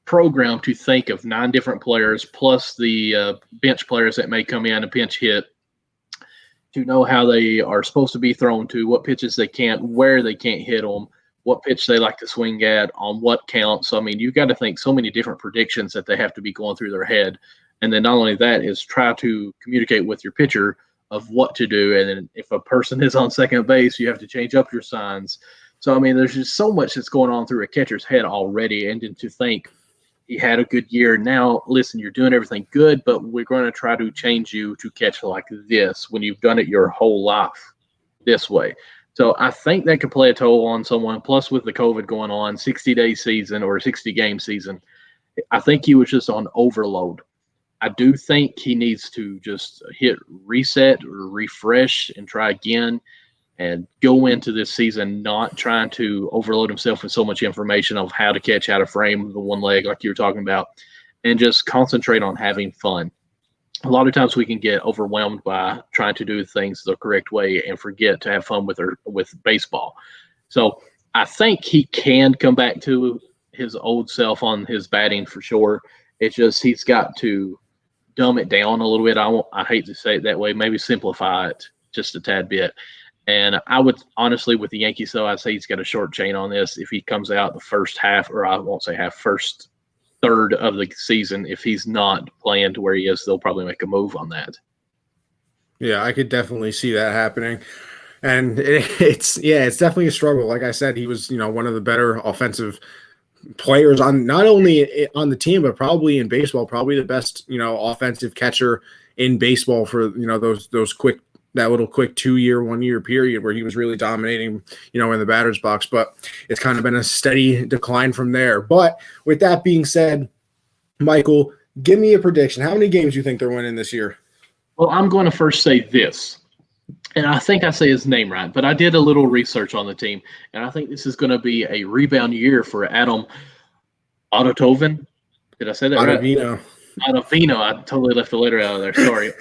Speaker 2: programmed to think of 9 different players plus the bench players that may come in and pinch hit to know how they are supposed to be thrown to, what pitches they can't, where they can't hit them, what pitch they like to swing at, on what count. So, I mean, you've got to think so many different predictions that they have to be going through their head. And then not only that is try to communicate with your pitcher of what to do. And then if a person is on second base, you have to change up your signs. So, I mean, there's just so much that's going on through a catcher's head already. And then to think he had a good year. Now, listen, you're doing everything good, but we're going to try to change you to catch like this when you've done it your whole life this way. So I think that could play a toll on someone. Plus, with the COVID going on, 60-day season or 60-game season, I think he was just on overload. I do think he needs to just hit reset or refresh and try again and go into this season not trying to overload himself with so much information of how to catch, how to frame the one leg like you were talking about, and just concentrate on having fun. A lot of times we can get overwhelmed by trying to do things the correct way and forget to have fun with baseball. So I think he can come back to his old self on his batting for sure. It's just he's got to dumb it down a little bit. I hate to say it that way, maybe simplify it just a tad bit. And I would honestly, with the Yankees, though, I'd say he's got a short chain on this. If he comes out the first half, or I won't say half, first third of the season, if he's not playing to where he is, they'll probably make a move on that.
Speaker 1: Yeah, I could definitely see that happening. And it's definitely a struggle. Like I said, he was, one of the better offensive players on not only on the team, but probably in baseball, probably the best, offensive catcher in baseball for, those quick, that little quick 2 year, 1 year period where he was really dominating, in the batter's box. But it's kind of been a steady decline from there. But with that being said, Michael, give me a prediction. How many games do you think they're winning this year?
Speaker 2: Well, I'm going to first say this, and I think I say his name right, but I did a little research on the team, and I think this is going to be a rebound year for Adam Autotoven. Did I say that right?
Speaker 1: Ottavino.
Speaker 2: Ottavino. I totally left the letter out of there. Sorry.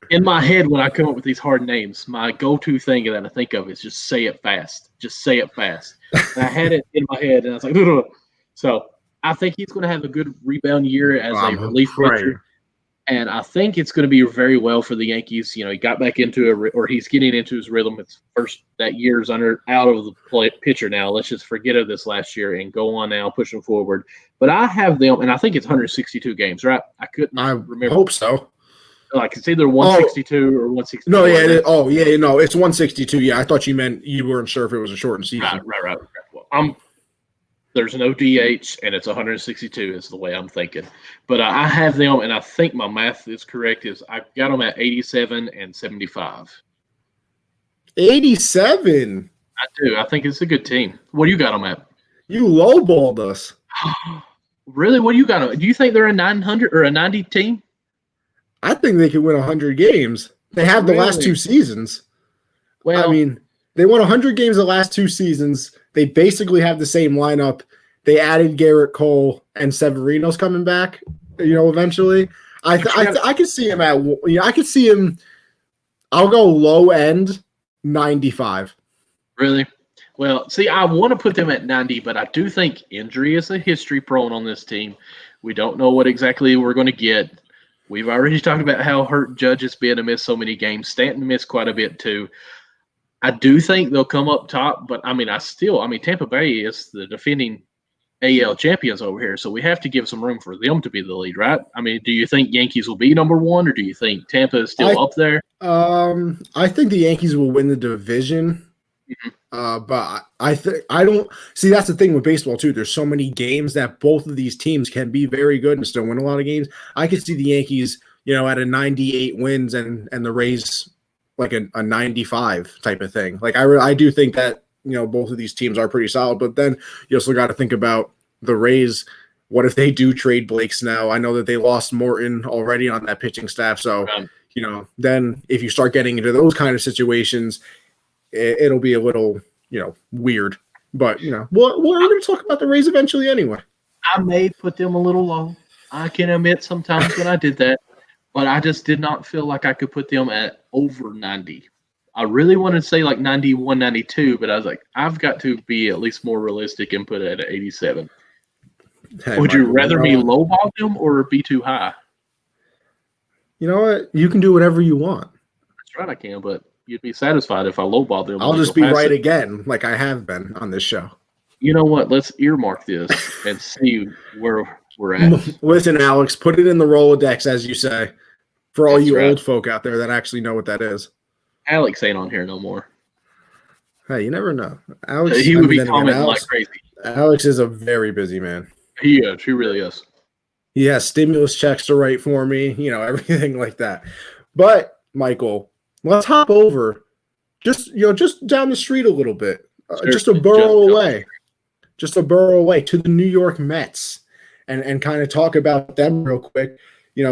Speaker 2: In my head, when I come up with these hard names, my go-to thing that I think of is just say it fast. Just say it fast. And I had it in my head, and I was like, ugh. So I think he's going to have a good rebound year as a relief pitcher. And I think it's going to be very well for the Yankees. He got back into or he's getting into his rhythm. It's first that year's out of the pitcher now. Let's just forget of this last year and go on now, pushing forward. But I have them, and I think it's 162 games, right? I couldn't remember.
Speaker 1: I hope so.
Speaker 2: Like it's either 162 or 164.
Speaker 1: No, yeah. No, it's 162. Yeah, I thought you meant you weren't sure if it was a shortened season.
Speaker 2: Right. Well, there's no DH, and it's 162 is the way I'm thinking. But I have them, and I think my math is correct, is I got them at 87 and 75.
Speaker 1: 87?
Speaker 2: I do. I think it's a good team. What do you got them at?
Speaker 1: You lowballed us.
Speaker 2: Really? What do you got them at? Do you think they're a 900 or a 90 team?
Speaker 1: I think they could win 100 games. They have the last two seasons. Well, I mean, they won 100 games the last two seasons. They basically have the same lineup. They added Garrett Cole and Severino's coming back, eventually. I could see him I could see him, I'll go low end 95.
Speaker 2: Really? Well, see, I want to put them at 90, but I do think injury is a history prone on this team. We don't know what exactly we're going to get. We've already talked about how hurt Judge has been to miss so many games. Stanton missed quite a bit too. I do think they'll come up top, but Tampa Bay is the defending AL champions over here, so we have to give some room for them to be the lead, right? I mean, do you think Yankees will be number one, or do you think Tampa is still up there?
Speaker 1: I think the Yankees will win the division. But I don't see, that's the thing with baseball too. There's so many games that both of these teams can be very good and still win a lot of games. I could see the Yankees, at a 98 wins and the Rays like a 95 type of thing. Like I do think that, both of these teams are pretty solid, but then you also got to think about the Rays. What if they do trade Blake Snell? I know that they lost Morton already on that pitching staff. So, then if you start getting into those kind of situations, it'll be a little, weird. But, we're going to talk about the Rays eventually anyway.
Speaker 2: I may put them a little low. I can admit sometimes when I did that, but I just did not feel like I could put them at over 90. I really wanted to say like 91, 92, but I was like, I've got to be at least more realistic and put it at 87. Hey, would you rather me lowball them or be too high?
Speaker 1: You know what? You can do whatever you want.
Speaker 2: That's right, I can, but you'd be satisfied if I lowball them.
Speaker 1: I'll just be right again, like I have been on this show.
Speaker 2: You know what? Let's earmark this and see where we're at.
Speaker 1: Listen, Alex, put it in the Rolodex, as you say, for all you old folk out there that actually know what that is.
Speaker 2: Alex ain't on here no more.
Speaker 1: Hey, you never know. Alex,
Speaker 2: he would be commenting like crazy.
Speaker 1: Alex is a very busy man.
Speaker 2: He is. He really is.
Speaker 1: He has stimulus checks to write for me, everything like that. But, Michael, let's hop over just down the street a little bit, just a borough away to the New York Mets and kind of talk about them real quick.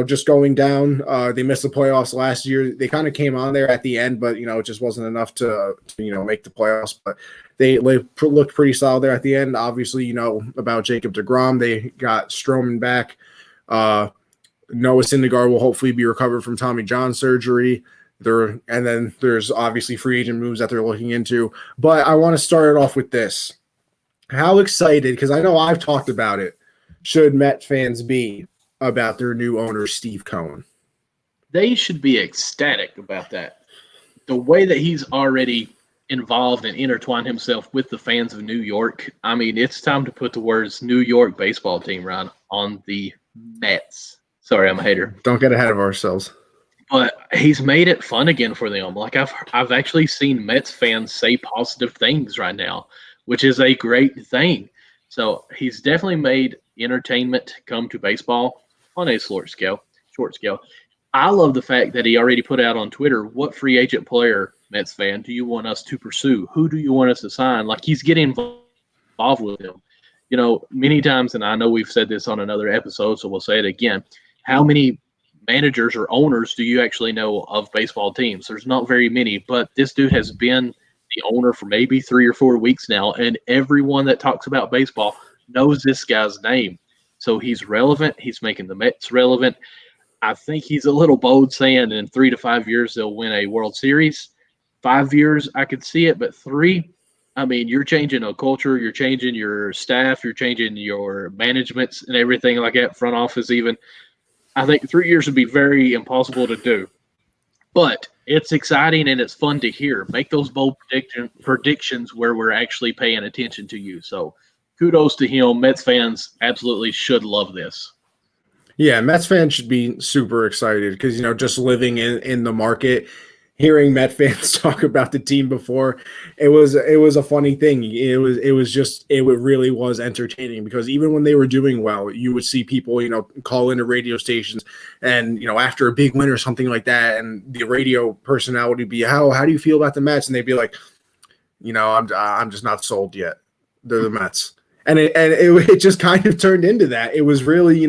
Speaker 1: Just going down, they missed the playoffs last year. They kind of came on there at the end, but, it just wasn't enough to make the playoffs. But they looked pretty solid there at the end. Obviously, about Jacob deGrom. They got Stroman back. Noah Syndergaard will hopefully be recovered from Tommy John surgery. And then there's obviously free agent moves that they're looking into. But I want to start it off with this. How excited, because I know I've talked about it, should Met fans be about their new owner, Steve Cohen?
Speaker 2: They should be ecstatic about that. The way that he's already involved and intertwined himself with the fans of New York, I mean, it's time to put the words New York baseball team, Ron, on the Mets. Sorry, I'm a hater.
Speaker 1: Don't get ahead of ourselves.
Speaker 2: But he's made it fun again for them. Like I've actually seen Mets fans say positive things right now, which is a great thing. So he's definitely made entertainment come to baseball on a short scale. Short scale. I love the fact that he already put out on Twitter, what free agent player, Mets fan, do you want us to pursue? Who do you want us to sign? Like he's getting involved with them. You know, many times, and I know we've said this on another episode, so we'll say it again. How many managers or owners do you actually know of baseball teams? There's not very many, but this dude has been the owner for maybe 3 or 4 weeks now, and everyone that talks about baseball knows this guy's name. So he's relevant. He's making the Mets relevant. I think he's a little bold saying in 3 to 5 years they'll win a World Series. 5 years, I could see it, but three, I mean, you're changing a culture, you're changing your staff, you're changing your managements and everything like that, front office even. I think 3 years would be very impossible to do. But it's exciting and it's fun to hear. Make those bold predictions where we're actually paying attention to you. So kudos to him. Mets fans absolutely should love this.
Speaker 1: Yeah, Mets fans should be super excited because, just living in the market, hearing Met fans talk about the team before, it was a funny thing. It really was entertaining because even when they were doing well, you would see people, call into radio stations and, after a big win or something like that, and the radio personality would be, how do you feel about the Mets? And they'd be like, I'm just not sold yet. They're the Mets. And it just kind of turned into that. It was really,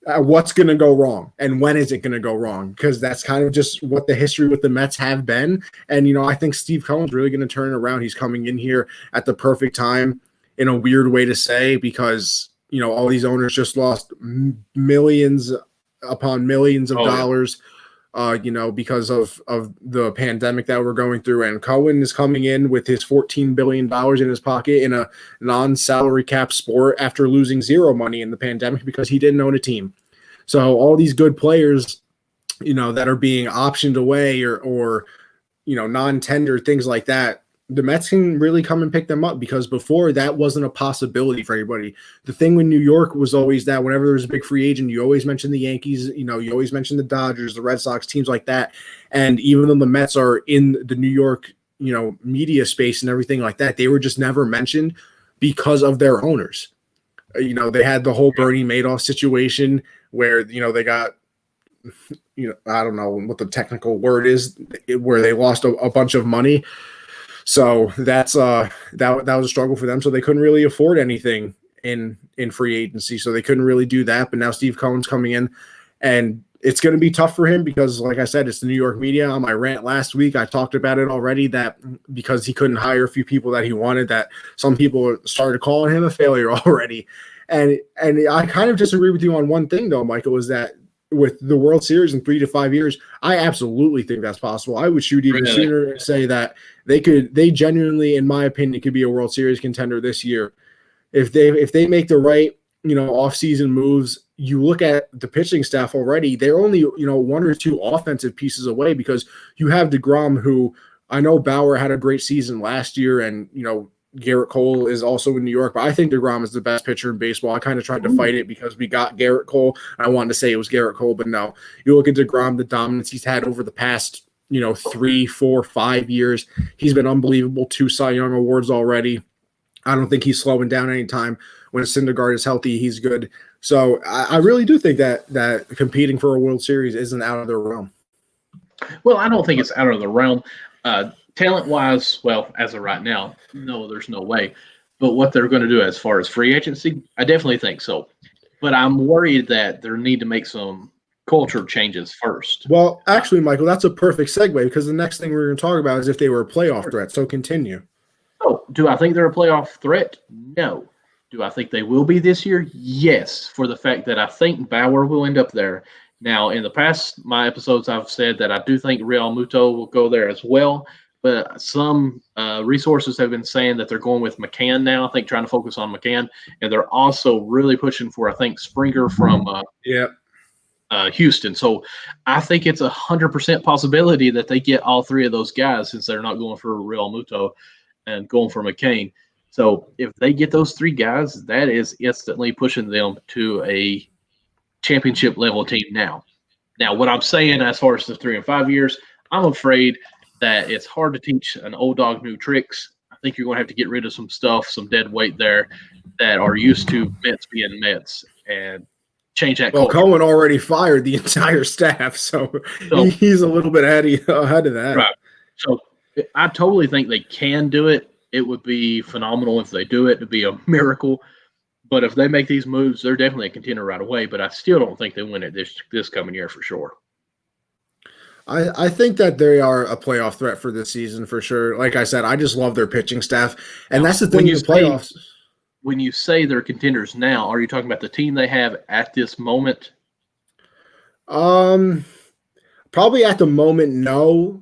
Speaker 1: what's going to go wrong and when is it going to go wrong? Because that's kind of just what the history with the Mets have been. And, I think Steve Cohen's really going to turn it around. He's coming in here at the perfect time in a weird way to say, because, all these owners just lost millions upon millions of dollars, because of the pandemic that we're going through. And Cohen is coming in with his $14 billion in his pocket in a non-salary cap sport after losing zero money in the pandemic because he didn't own a team. So all these good players, that are being optioned away or non-tender, things like that, the Mets can really come and pick them up because before that wasn't a possibility for anybody. The thing with New York was always that whenever there was a big free agent, you always mention the Yankees, you always mention the Dodgers, the Red Sox, teams like that. And even though the Mets are in the New York, media space and everything like that, they were just never mentioned because of their owners. They had the whole Bernie Madoff situation where, they got, I don't know what the technical word is, where they lost a bunch of money. So that's that was a struggle for them. So they couldn't really afford anything in free agency. So they couldn't really do that. But now Steve Cohen's coming in, and it's going to be tough for him because, like I said, it's the New York media. On my rant last week, I talked about it already, that because he couldn't hire a few people that he wanted, that some people started calling him a failure already. And I kind of disagree with you on one thing, though, Michael, is that with the World Series in 3 to 5 years, I absolutely think that's possible. I would shoot even sooner and say that they genuinely, in my opinion, could be a World Series contender this year. If they make the right, offseason moves. You look at the pitching staff already, they're only, one or two offensive pieces away because you have DeGrom, who I know Bauer had a great season last year, and, Garrett Cole is also in New York, but I think DeGrom is the best pitcher in baseball. I kind of tried to fight it because we got Garrett Cole. I wanted to say it was Garrett Cole, but no. You look at DeGrom, the dominance he's had over the past, 3, 4, 5 years. He's been unbelievable. 2 Cy Young awards already. I don't think he's slowing down anytime. When Syndergaard is healthy, he's good. So I really do think that competing for a World Series isn't out of their realm.
Speaker 2: Well, I don't think it's out of the realm. Talent-wise, well, as of right now, no, there's no way. But what they're going to do as far as free agency, I definitely think so. But I'm worried that they need to make some culture changes first.
Speaker 1: Well, actually, Michael, that's a perfect segue because the next thing we're going to talk about is if they were a playoff threat. So continue.
Speaker 2: So, do I think they're a playoff threat? No. Do I think they will be this year? Yes, for the fact that I think Bauer will end up there. Now, in the past, my episodes, I've said that I do think Real Muto will go there as well. But some resources have been saying that they're going with McCann now, I think trying to focus on McCann. And they're also really pushing for, I think, Springer from Houston. So I think it's 100% possibility that they get all three of those guys since they're not going for Real Muto and going for McCain. So if they get those three guys, that is instantly pushing them to a championship level team now. Now, what I'm saying as far as the 3 and 5 years, I'm afraid that it's hard to teach an old dog new tricks. I think you're going to have to get rid of some stuff, some dead weight there that are used to Mets being Mets, and change that
Speaker 1: Well,
Speaker 2: culture.
Speaker 1: Cohen already fired the entire staff, so
Speaker 2: So,
Speaker 1: he's a little bit ahead of that.
Speaker 2: right. So I totally think they can do it. It would be phenomenal if they do it. It'd be a miracle. But if they make these moves, they're definitely a contender right away. But I still don't think they win it this coming year for sure.
Speaker 1: I think that they are a playoff threat for this season for sure. Like I said, I just love their pitching staff, and that's the thing in the playoffs.
Speaker 2: When you say they're contenders now, are you talking about the team they have at this moment?
Speaker 1: Probably at the moment, no.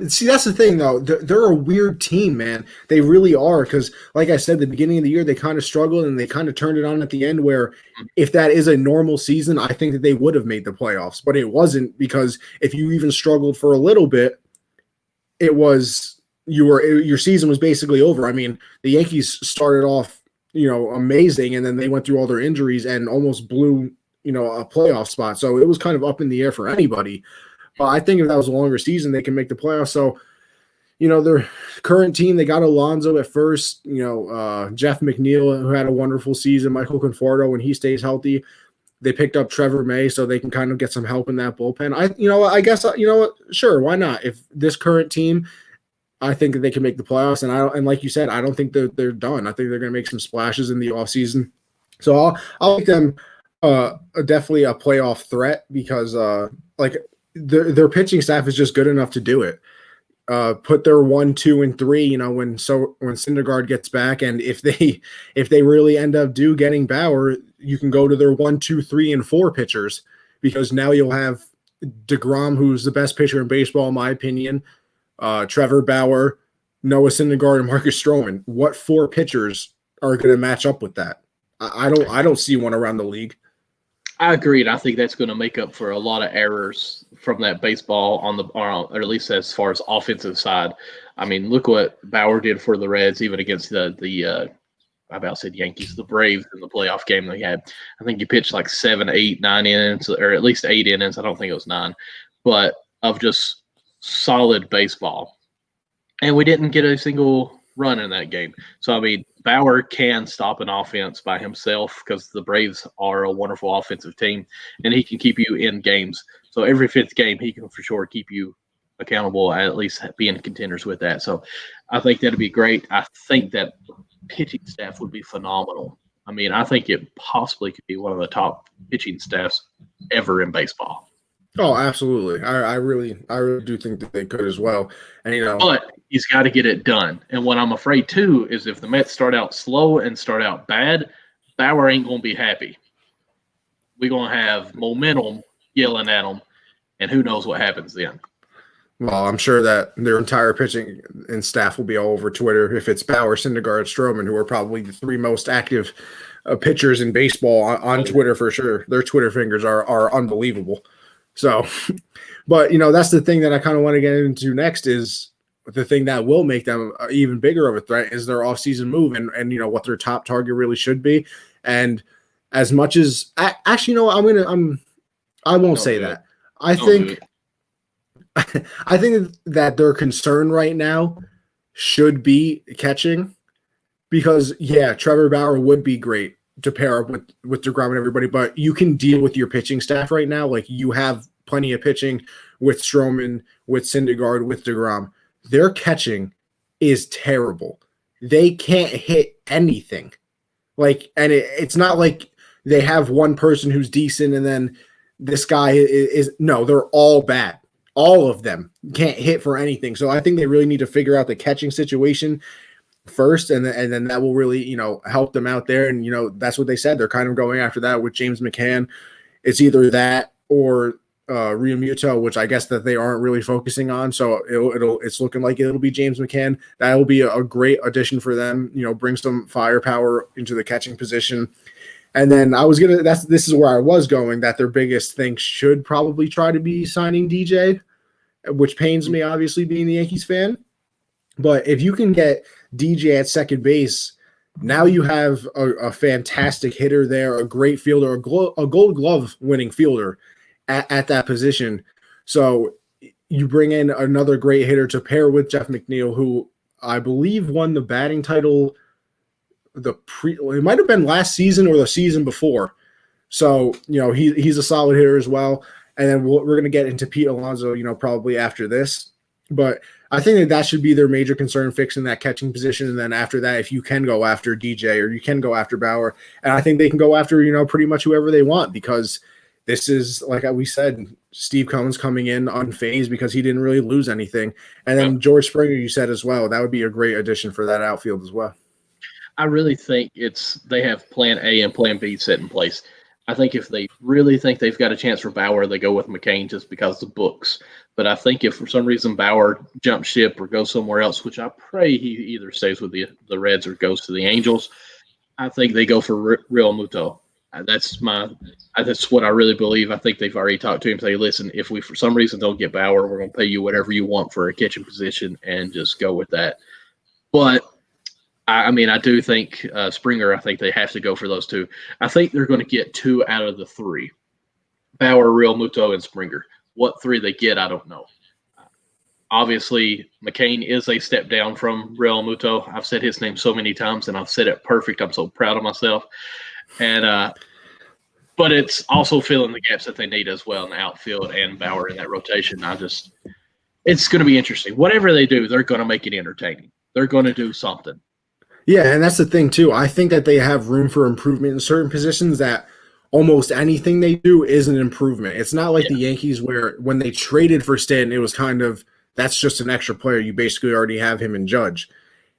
Speaker 1: See, that's the thing, though. They're a weird team, man. They really are, because, like I said, the beginning of the year, they kind of struggled, and they kind of turned it on at the end, where if that is a normal season, I think that they would have made the playoffs. But it wasn't, because if you even struggled for a little bit, it was your season was basically over. I mean, the Yankees started off, amazing, and then they went through all their injuries and almost blew, a playoff spot. So it was kind of up in the air for anybody. But I think if that was a longer season, they can make the playoffs. So, their current team, they got Alonso at first, Jeff McNeil, who had a wonderful season, Michael Conforto, when he stays healthy. They picked up Trevor May, so they can kind of get some help in that bullpen. I guess, sure, why not? If this current team, I think that they can make the playoffs. And like you said, I don't think they're done. I think they're going to make some splashes in the offseason. So I'll make them definitely a playoff threat, because their pitching staff is just good enough to do it. Put their 1, 2, and 3, when Syndergaard gets back, and if they really end up getting Bauer, you can go to their 1, 2, 3, and 4 pitchers, because now you'll have DeGrom, who's the best pitcher in baseball, in my opinion, Trevor Bauer, Noah Syndergaard, and Marcus Stroman. What 4 pitchers are going to match up with that? I don't see one around the league.
Speaker 2: I agree. I think that's going to make up for a lot of errors from that baseball or at least as far as offensive side. I mean, look what Bauer did for the Reds, even against the I about said Yankees, the Braves in the playoff game they had. I think he pitched like 7, 8, 9 innings, or at least 8 innings. I don't think it was 9, but of just solid baseball. And we didn't get a single run in that game. So, I mean, Bauer can stop an offense by himself, because the Braves are a wonderful offensive team, and he can keep you in games. So every 5th game, he can for sure keep you accountable, at least being contenders with that. So I think that'd be great. I think that pitching staff would be phenomenal. I mean, I think it possibly could be one of the top pitching staffs ever in baseball.
Speaker 1: Oh, absolutely. I really do think that they could as well. And
Speaker 2: but he's got to get it done. And what I'm afraid too is if the Mets start out slow and start out bad, Bauer ain't gonna be happy. We're gonna have momentum yelling at him, and who knows what happens then.
Speaker 1: Well, I'm sure that their entire pitching and staff will be all over Twitter if it's Bauer, Syndergaard, Stroman, who are probably the 3 most active pitchers in baseball on Twitter for sure. Their Twitter fingers are unbelievable. So, but that's the thing that I kind of want to get into next, is the thing that will make them even bigger of a threat is their offseason move, and what their top target really should be. And as much as actually, I won't say that. I think that their concern right now should be catching, because Trevor Bauer would be great to pair up with DeGrom and everybody, but you can deal with your pitching staff right now. Like, you have plenty of pitching with Stroman, with Syndergaard, with DeGrom. Their catching is terrible. They can't hit anything. And it's not like they have one person who's decent and then this guy is no, they're all bad. All of them can't hit for anything. So I think they really need to figure out the catching situation first, and then that will really, help them out there. And, that's what they said. They're kind of going after that with James McCann. It's either that or Realmuto, which I guess that they aren't really focusing on. So it's looking like it'll be James McCann. That will be a great addition for them, bring some firepower into the catching position. And then this is where I was going, that their biggest thing should probably try to be signing DJ, which pains me, obviously, being the Yankees fan. But if you can get DJ at second base, now you have a fantastic hitter there, a great fielder, a Gold Glove winning fielder. at that position. So you bring in another great hitter to pair with Jeff McNeil, who I believe won the batting title it might have been last season or the season before. So, he's a solid hitter as well. And then we're going to get into Pete Alonso, probably after this. But I think that should be their major concern, fixing that catching position. And then after that, if you can go after DJ or you can go after Bauer, and I think they can go after, pretty much whoever they want, because this is, like we said, Steve Cohen's coming in unfazed because he didn't really lose anything. And then George Springer, you said as well, that would be a great addition for that outfield as well.
Speaker 2: I really think they have plan A and plan B set in place. I think if they really think they've got a chance for Bauer, they go with McCain just because of the books. But I think if for some reason Bauer jumps ship or goes somewhere else, which I pray he either stays with the Reds or goes to the Angels, I think they go for Real Muto. That's what I really believe. I think they've already talked to him. Say, listen, if we for some reason don't get Bauer, we're going to pay you whatever you want for a catching position, and just go with that. But I do think Springer, I think they have to go for those two. I think they're going to get 2 out of the 3. Bauer, Real Muto, and Springer. What 3 they get, I don't know. Obviously, McCain is a step down from Real Muto. I've said his name so many times, and I've said it perfect. I'm so proud of myself. And but it's also filling the gaps that they need as well in the outfield and Bauer in that rotation. It's going to be interesting. Whatever they do, they're going to make it entertaining. They're going to do something.
Speaker 1: Yeah, and that's the thing, too. I think that they have room for improvement in certain positions that almost anything they do is an improvement. It's not like the Yankees where when they traded for Stanton, it was kind of, that's just an extra player. You basically already have him in Judge.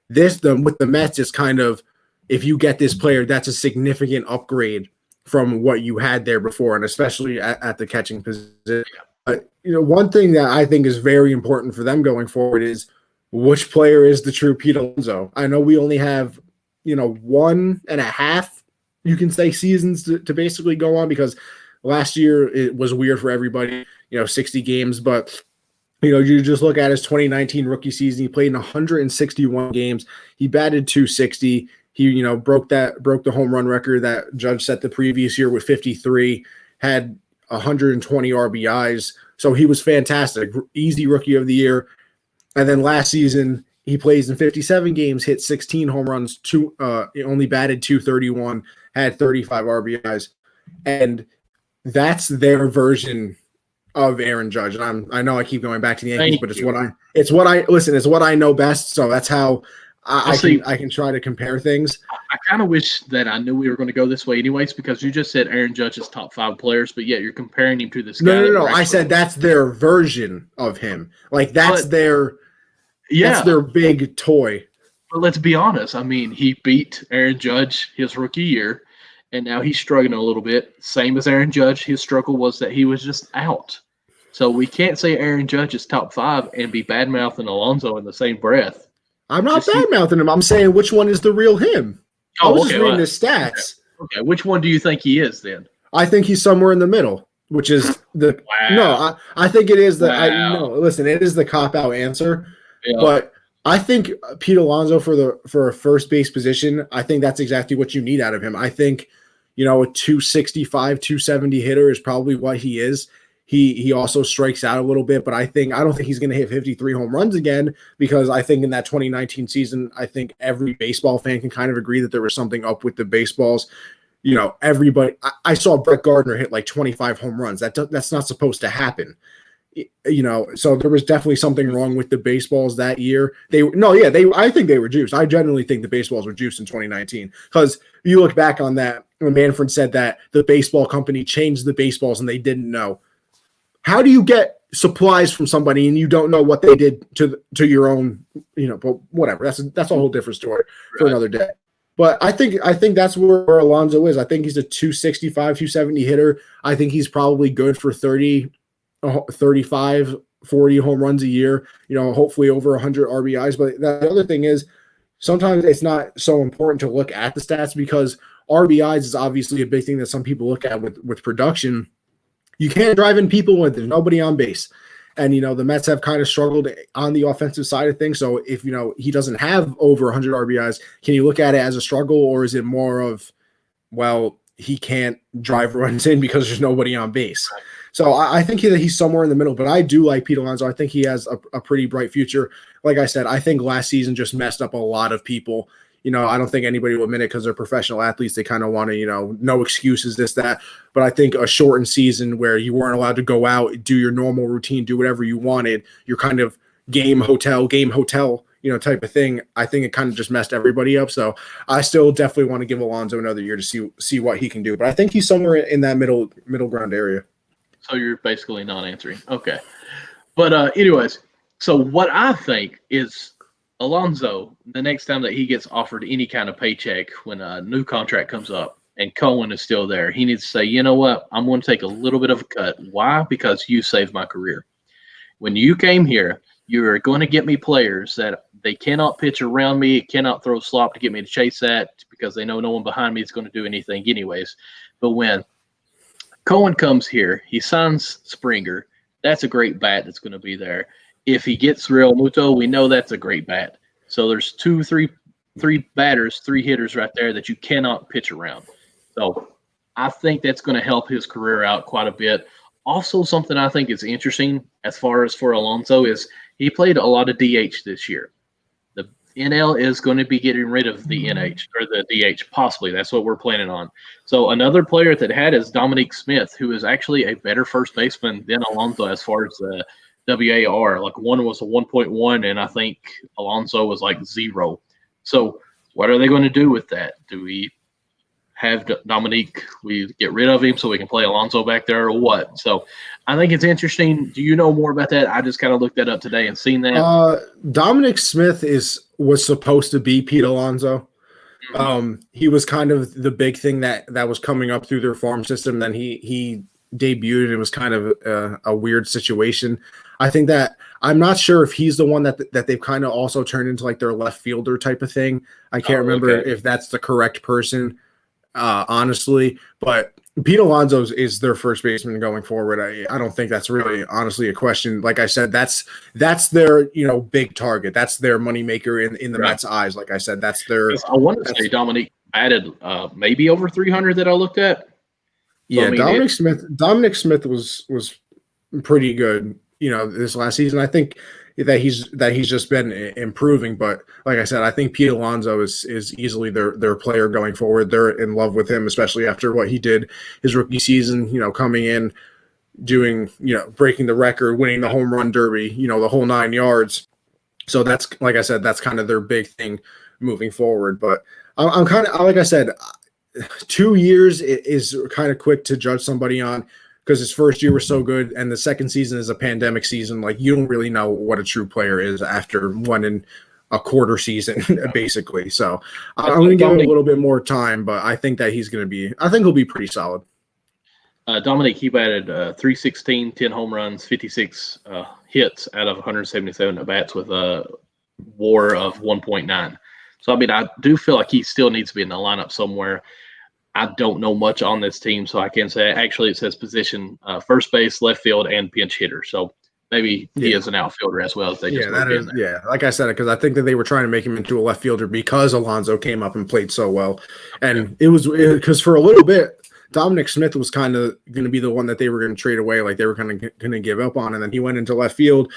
Speaker 1: With the Mets, it's kind of, if you get this player, that's a significant upgrade from what you had there before, and especially at the catching position. But, one thing that I think is very important for them going forward is which player is the true Pete Alonso. I know we only have, 1.5, you can say, seasons to basically go on, because last year it was weird for everybody, 60 games. But, you just look at his 2019 rookie season. He played in 161 games. He batted .260. He, broke the home run record that Judge set the previous year with 53, had 120 RBIs. So he was fantastic. Easy rookie of the year. And then last season, he plays in 57 games, hit 16 home runs, only batted .231, had 35 RBIs. And that's their version of Aaron Judge. And I know I keep going back to the Yankees, but it's what I know best. So that's how I can try to compare things.
Speaker 2: I kind of wish that I knew we were going to go this way anyways, because you just said Aaron Judge is top 5 players, but yet you're comparing him to this guy.
Speaker 1: No. I said that's their version of him. Like that's their big toy.
Speaker 2: But let's be honest. He beat Aaron Judge his rookie year, and now he's struggling a little bit. Same as Aaron Judge, his struggle was that he was just out. So we can't say Aaron Judge is top 5 and be bad-mouthing Alonso in the same breath.
Speaker 1: I'm not bad-mouthing him. I'm saying which one is the real him. I was just reading his stats.
Speaker 2: Okay, which one do you think he is then?
Speaker 1: I think he's somewhere in the middle, which is the – No, I think it is the – listen, it is the cop-out answer. Yeah. But I think Pete Alonso for a first base position, I think that's exactly what you need out of him. I think, a 265, 270 hitter is probably what he is. He also strikes out a little bit, but I don't think he's going to hit 53 home runs again, because I think in that 2019 season, I think every baseball fan can kind of agree that there was something up with the baseballs. Everybody. I saw Brett Gardner hit like 25 home runs. That's not supposed to happen. So there was definitely something wrong with the baseballs that year. I think they were juiced. I genuinely think the baseballs were juiced in 2019, because you look back on that when Manfred said that the baseball company changed the baseballs and they didn't know. How do you get supplies from somebody and you don't know what they did to your own, but whatever. That's a whole different story for another day. But I think that's where Alonso is. I think he's a 265, 270 hitter. I think he's probably good for 30, 35, 40 home runs a year, hopefully over 100 RBIs. But the other thing is, sometimes it's not so important to look at the stats, because RBIs is obviously a big thing that some people look at with production. You can't drive in people when there's nobody on base. And, the Mets have kind of struggled on the offensive side of things. So if, he doesn't have over 100 RBIs, can you look at it as a struggle, or is it more of, well, he can't drive runs in because there's nobody on base? So I think that he's somewhere in the middle, but I do like Pete Alonso. I think he has a pretty bright future. Like I said, I think last season just messed up a lot of people. I don't think anybody will admit it because they're professional athletes. They kind of want to, no excuses, this, that. But I think a shortened season where you weren't allowed to go out, do your normal routine, do whatever you wanted, you're kind of game hotel, type of thing. I think it kind of just messed everybody up. So I still definitely want to give Alonso another year to see what he can do. But I think he's somewhere in that middle ground area.
Speaker 2: So you're basically not answering. Okay. But anyways, so what I think is Alonso, the next time that he gets offered any kind of paycheck when a new contract comes up and Cohen is still there, he needs to say, you know what, I'm going to take a little bit of a cut. Why? Because you saved my career. When you came here, you're going to get me players that they cannot pitch around me, cannot throw slop to get me to chase that because they know no one behind me is going to do anything anyways. But when Cohen comes here, he signs Springer. That's a great bat that's going to be there. If he gets Real Muto, we know that's a great bat. So there's three batters, 3 hitters right there that you cannot pitch around. So I think that's going to help his career out quite a bit. Also, something I think is interesting as far as for Alonso is he played a lot of DH this year. The NL is going to be getting rid of the NH or the DH, possibly. That's what we're planning on. So another player that had is Dominique Smith, who is actually a better first baseman than Alonso as far as the WAR. Like one was a 1.1, and I think Alonso was like 0. So what are they going to do with that? Do we have Dominique, we get rid of him so we can play Alonso back there or what? So I think it's interesting. Do you know more about that? I just kind of looked that up today and seen that.
Speaker 1: Dominic Smith was supposed to be Pete Alonso. He was kind of the big thing that was coming up through their farm system. Then he debuted and it was kind of a weird situation. I think that I'm not sure if he's the one that they've kind of also turned into like their left fielder type of thing. I can't remember if that's the correct person. Honestly, but Pete Alonso is their first baseman going forward. I don't think that's really honestly a question. Like I said, that's their big target. That's their moneymaker in the Mets' eyes. Like I said, that's their.
Speaker 2: I want to say Dominique added maybe over 300 that I looked at.
Speaker 1: So, yeah, Dominic Smith was pretty good. This last season. I think that he's just been improving. But like I said, I think Pete Alonso is easily their player going forward. They're in love with him, especially after what he did his rookie season, coming in, doing, breaking the record, winning the home run derby, the whole 9 yards. So that's, like I said, that's kind of their big thing moving forward. But I'm kind of, like I said, 2 years is kind of quick to judge somebody on, because his first year was so good, and the second season is a pandemic season. Like, you don't really know what a true player is after 1 and a quarter season, basically. So I'm going to give him a little bit more time, but I think that he'll be pretty solid.
Speaker 2: Dominic, he batted 316, 10 home runs, 56 hits out of 177 at-bats with a WAR of 1.9. So, I mean, I do feel like he still needs to be in the lineup somewhere. I don't know much on this team, so I can't say. Actually, it says position, first base, left field, and pinch hitter. So maybe he is an outfielder as well. If they
Speaker 1: like I said, because I think that they were trying to make him into a left fielder because Alonso came up and played so well. And it was because for a little bit, Dominic Smith was kind of going to be the one that they were going to trade away, like they were kind of going to give up on. And then he went into left field,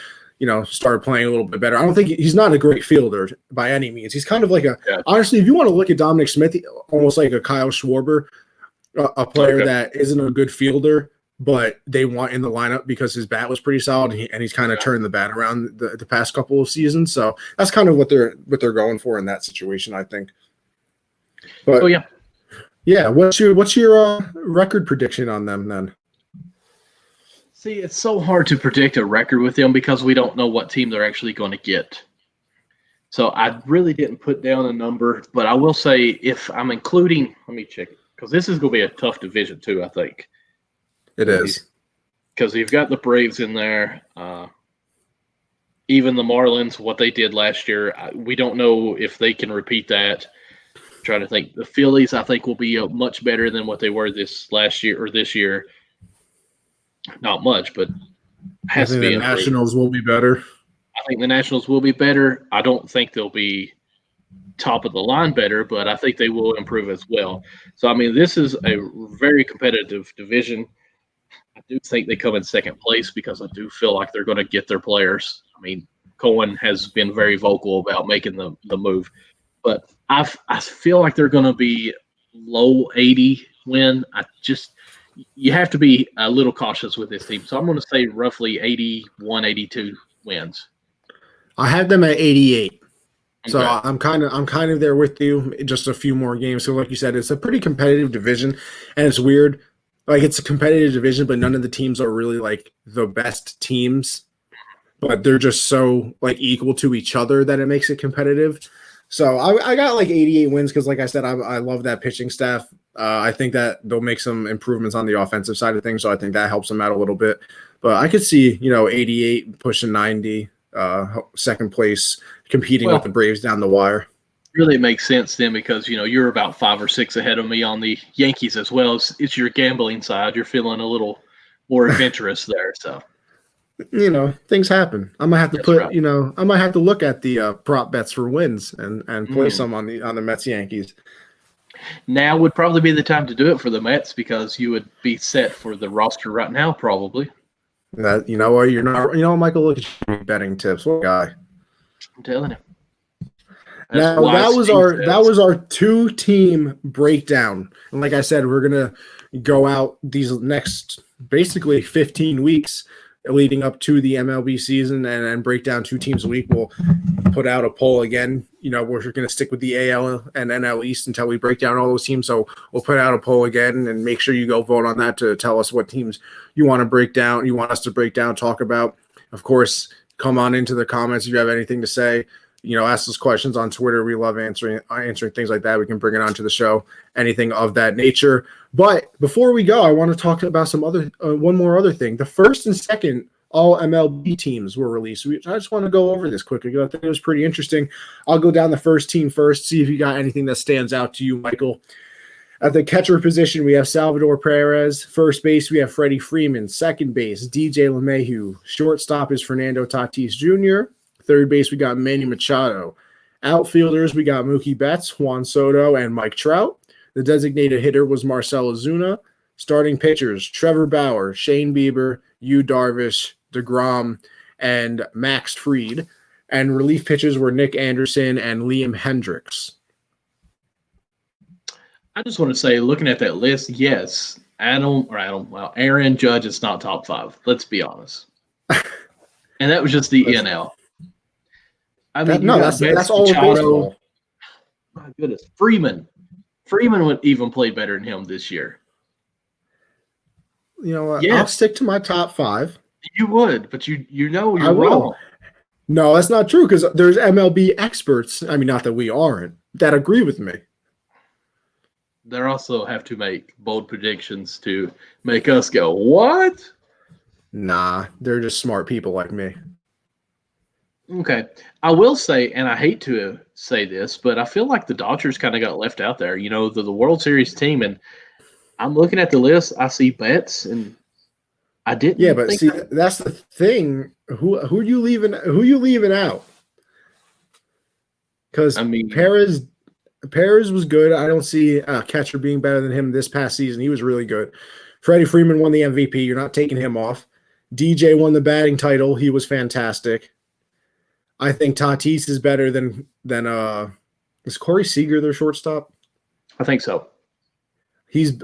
Speaker 1: started playing a little bit better. I don't think he's not a great fielder by any means. He's kind of like honestly, if you want to look at Dominic Smith, almost like a Kyle Schwarber, a player that isn't a good fielder, but they want in the lineup because his bat was pretty solid and he's kind of turned the bat around the past couple of seasons. So that's kind of what they're going for in that situation, I think. But what's your record prediction on them then?
Speaker 2: See, it's so hard to predict a record with them because we don't know what team they're actually going to get. So I really didn't put down a number, but I will say if I'm including, let me check it, because this is going to be a tough division too, I think.
Speaker 1: It is.
Speaker 2: Because you've got the Braves in there, even the Marlins, what they did last year, we don't know if they can repeat that. I'm trying to think. The Phillies, I think, will be much better than what they were this year. Not much, but has to be.
Speaker 1: The Nationals will be better.
Speaker 2: I think the Nationals will be better. I don't think they'll be top of the line better, but I think they will improve as well. So, I mean, this is a very competitive division. I do think they come in second place because I do feel like they're going to get their players. I mean, Cohen has been very vocal about making the move, but I feel like they're going to be low 80 win. You have to be a little cautious with this team. So I'm going to say roughly 81, 82 wins.
Speaker 1: I have them at 88. So
Speaker 2: Okay.
Speaker 1: I'm kind of there with you. Just a few more games. So like you said, it's a pretty competitive division, and it's weird. Like it's a competitive division, but none of the teams are really like the best teams. But they're just so like equal to each other that it makes it competitive. So I got like 88 wins because, like I said, I love that pitching staff. I think that they'll make some improvements on the offensive side of things, so I think that helps them out a little bit. But I could see 88 pushing 90, second place, competing with the Braves down the wire.
Speaker 2: Really makes sense then because you're about 5 or 6 ahead of me on the Yankees as well. It's your gambling side. You're feeling a little more adventurous there, so.
Speaker 1: Things happen. I might have to I might have to look at the prop bets for wins and play some on the Mets Yankees.
Speaker 2: Now would probably be the time to do it for the Mets because you would be set for the roster right now, probably.
Speaker 1: That what you're not. Michael, look at your betting tips. What guy?
Speaker 2: I'm telling you.
Speaker 1: Now that was our 2-team breakdown, and like I said, we're gonna go out these next basically 15 weeks leading up to the MLB season and break down 2 teams a week. We'll put out a poll again. We're going to stick with the AL and NL East until we break down all those teams. So we'll put out a poll again and make sure you go vote on that to tell us what teams you want to break down, you want us to break down, talk about. Of course, come on into the comments if you have anything to say. Ask us questions on Twitter. We love answering things like that. We can bring it onto the show, anything of that nature. But before we go, I want to talk about some one more other thing. The first and second all MLB teams were released. I just want to go over this quickly. I think it was pretty interesting. I'll go down the first team first, see if you got anything that stands out to you, Michael. At the catcher position, we have Salvador Perez. First base, we have Freddie Freeman. Second base, DJ LeMahieu. Shortstop is Fernando Tatis Jr. Third base, we got Manny Machado. Outfielders, we got Mookie Betts, Juan Soto, and Mike Trout. The designated hitter was Marcell Ozuna. Starting pitchers, Trevor Bauer, Shane Bieber, Yu Darvish, DeGrom, and Max Fried. And relief pitchers were Nick Anderson and Liam Hendricks.
Speaker 2: I just want to say, looking at that list, yes, Aaron Judge is not top 5. Let's be honest. And that was just the NL. I mean, that's all of baseball. My goodness, Freeman would even play better than him this year.
Speaker 1: You know what? Yes. I'll stick to my top 5.
Speaker 2: You would, but you're wrong.
Speaker 1: No, that's not true because there's MLB experts. I mean, not that we aren't, that agree with me.
Speaker 2: They also have to make bold predictions to make us go, what?
Speaker 1: Nah, they're just smart people like me.
Speaker 2: Okay. I will say, and I hate to say this, but I feel like the Dodgers kind of got left out there. The World Series team, and I'm looking at the list. I see Betts, and I didn't.
Speaker 1: Yeah, but see, that's the thing. Who are you leaving? Who are you leaving out? Because Perez was good. I don't see a catcher being better than him this past season. He was really good. Freddie Freeman won the MVP. You're not taking him off. DJ won the batting title. He was fantastic. I think Tatis is better than is Corey Seager their shortstop?
Speaker 2: I think so.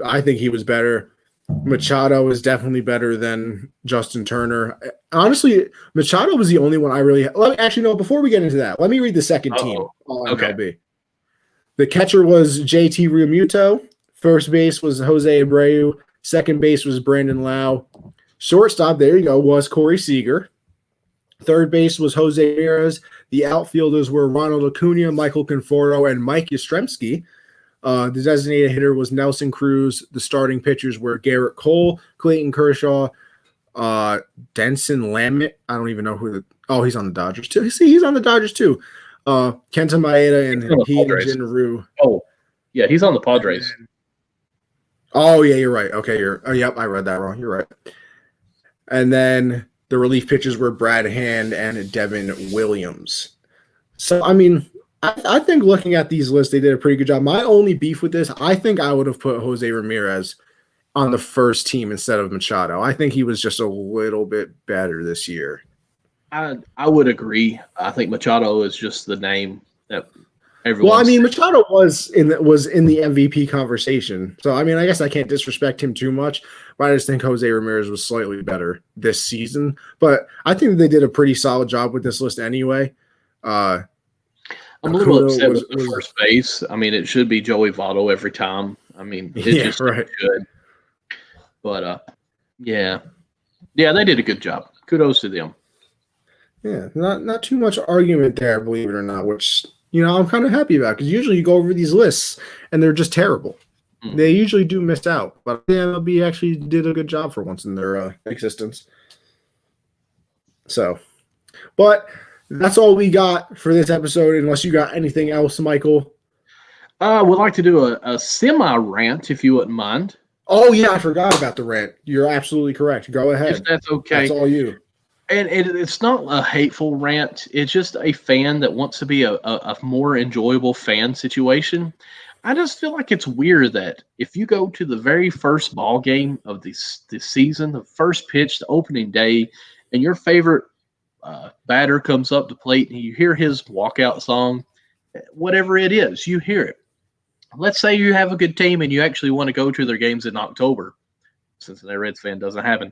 Speaker 1: I think he was better. Machado is definitely better than Justin Turner. Honestly, Machado was the only one I really before we get into that, let me read the second team.
Speaker 2: Okay.
Speaker 1: MLB. The catcher was JT Realmuto. First base was Jose Abreu. Second base was Brandon Lau. Shortstop, there you go, was Corey Seager. Third base was Jose Ramirez. The outfielders were Ronald Acuna, Michael Conforto, and Mike Yastrzemski. The designated hitter was Nelson Cruz. The starting pitchers were Garrett Cole, Clayton Kershaw, Denson Lamet. I don't even know who he's on the Dodgers too. See, he's on the Dodgers too. Kenta Maeda and Hyun-Jin Ryu.
Speaker 2: Oh, yeah, he's on the Padres.
Speaker 1: Oh, yeah, you're right. Okay, yep, I read that wrong. You're right. And then the relief pitchers were Brad Hand and Devin Williams. So, I mean, I think looking at these lists, they did a pretty good job. My only beef with this, I think I would have put Jose Ramirez on the first team instead of Machado. I think he was just a little bit better this year.
Speaker 2: I would agree. I think Machado is just the name that everyone.
Speaker 1: Well, I mean, Machado was in the MVP conversation, so I mean, I guess I can't disrespect him too much, but I just think Jose Ramirez was slightly better this season. But I think they did a pretty solid job with this list anyway.
Speaker 2: I'm a little upset with the first base. I mean, it should be Joey Votto every time. I mean, it just should. But yeah, they did a good job. Kudos to them.
Speaker 1: Yeah, not too much argument there, believe it or not, which I'm kind of happy about, because usually you go over these lists and they're just terrible. Mm. They usually do miss out, but the MLB actually did a good job for once in their existence. So, but that's all we got for this episode, unless you got anything else, Michael.
Speaker 2: I would like to do a semi-rant, if you wouldn't mind.
Speaker 1: Oh, yeah, I forgot about the rant. You're absolutely correct. Go ahead.
Speaker 2: If that's okay.
Speaker 1: That's all you.
Speaker 2: And it's not a hateful rant. It's just a fan that wants to be a more enjoyable fan situation. I just feel like it's weird that if you go to the very first ball game of this season, the first pitch, the opening day, and your favorite batter comes up to plate and you hear his walkout song, whatever it is, you hear it. Let's say you have a good team and you actually want to go to their games in October. Cincinnati Reds fan doesn't happen.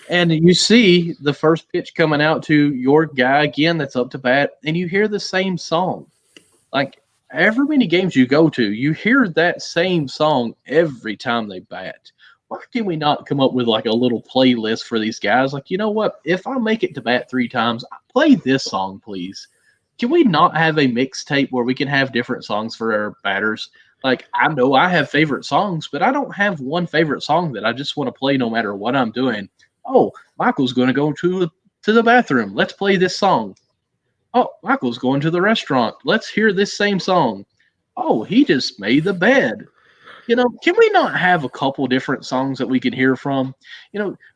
Speaker 2: And you see the first pitch coming out to your guy again that's up to bat, and you hear the same song. Like, every many games you go to, you hear that same song every time they bat. Why can we not come up with like a little playlist for these guys? Like, you know what? If I make it to bat 3 times, play this song, please. Can we not have a mixtape where we can have different songs for our batters? Like, I know I have favorite songs, but I don't have one favorite song that I just want to play no matter what I'm doing. Oh, Michael's going to go to the bathroom. Let's play this song. Oh, Michael's going to the restaurant. Let's hear this same song. Oh, he just made the bed. Can we not have a couple different songs that we can hear from?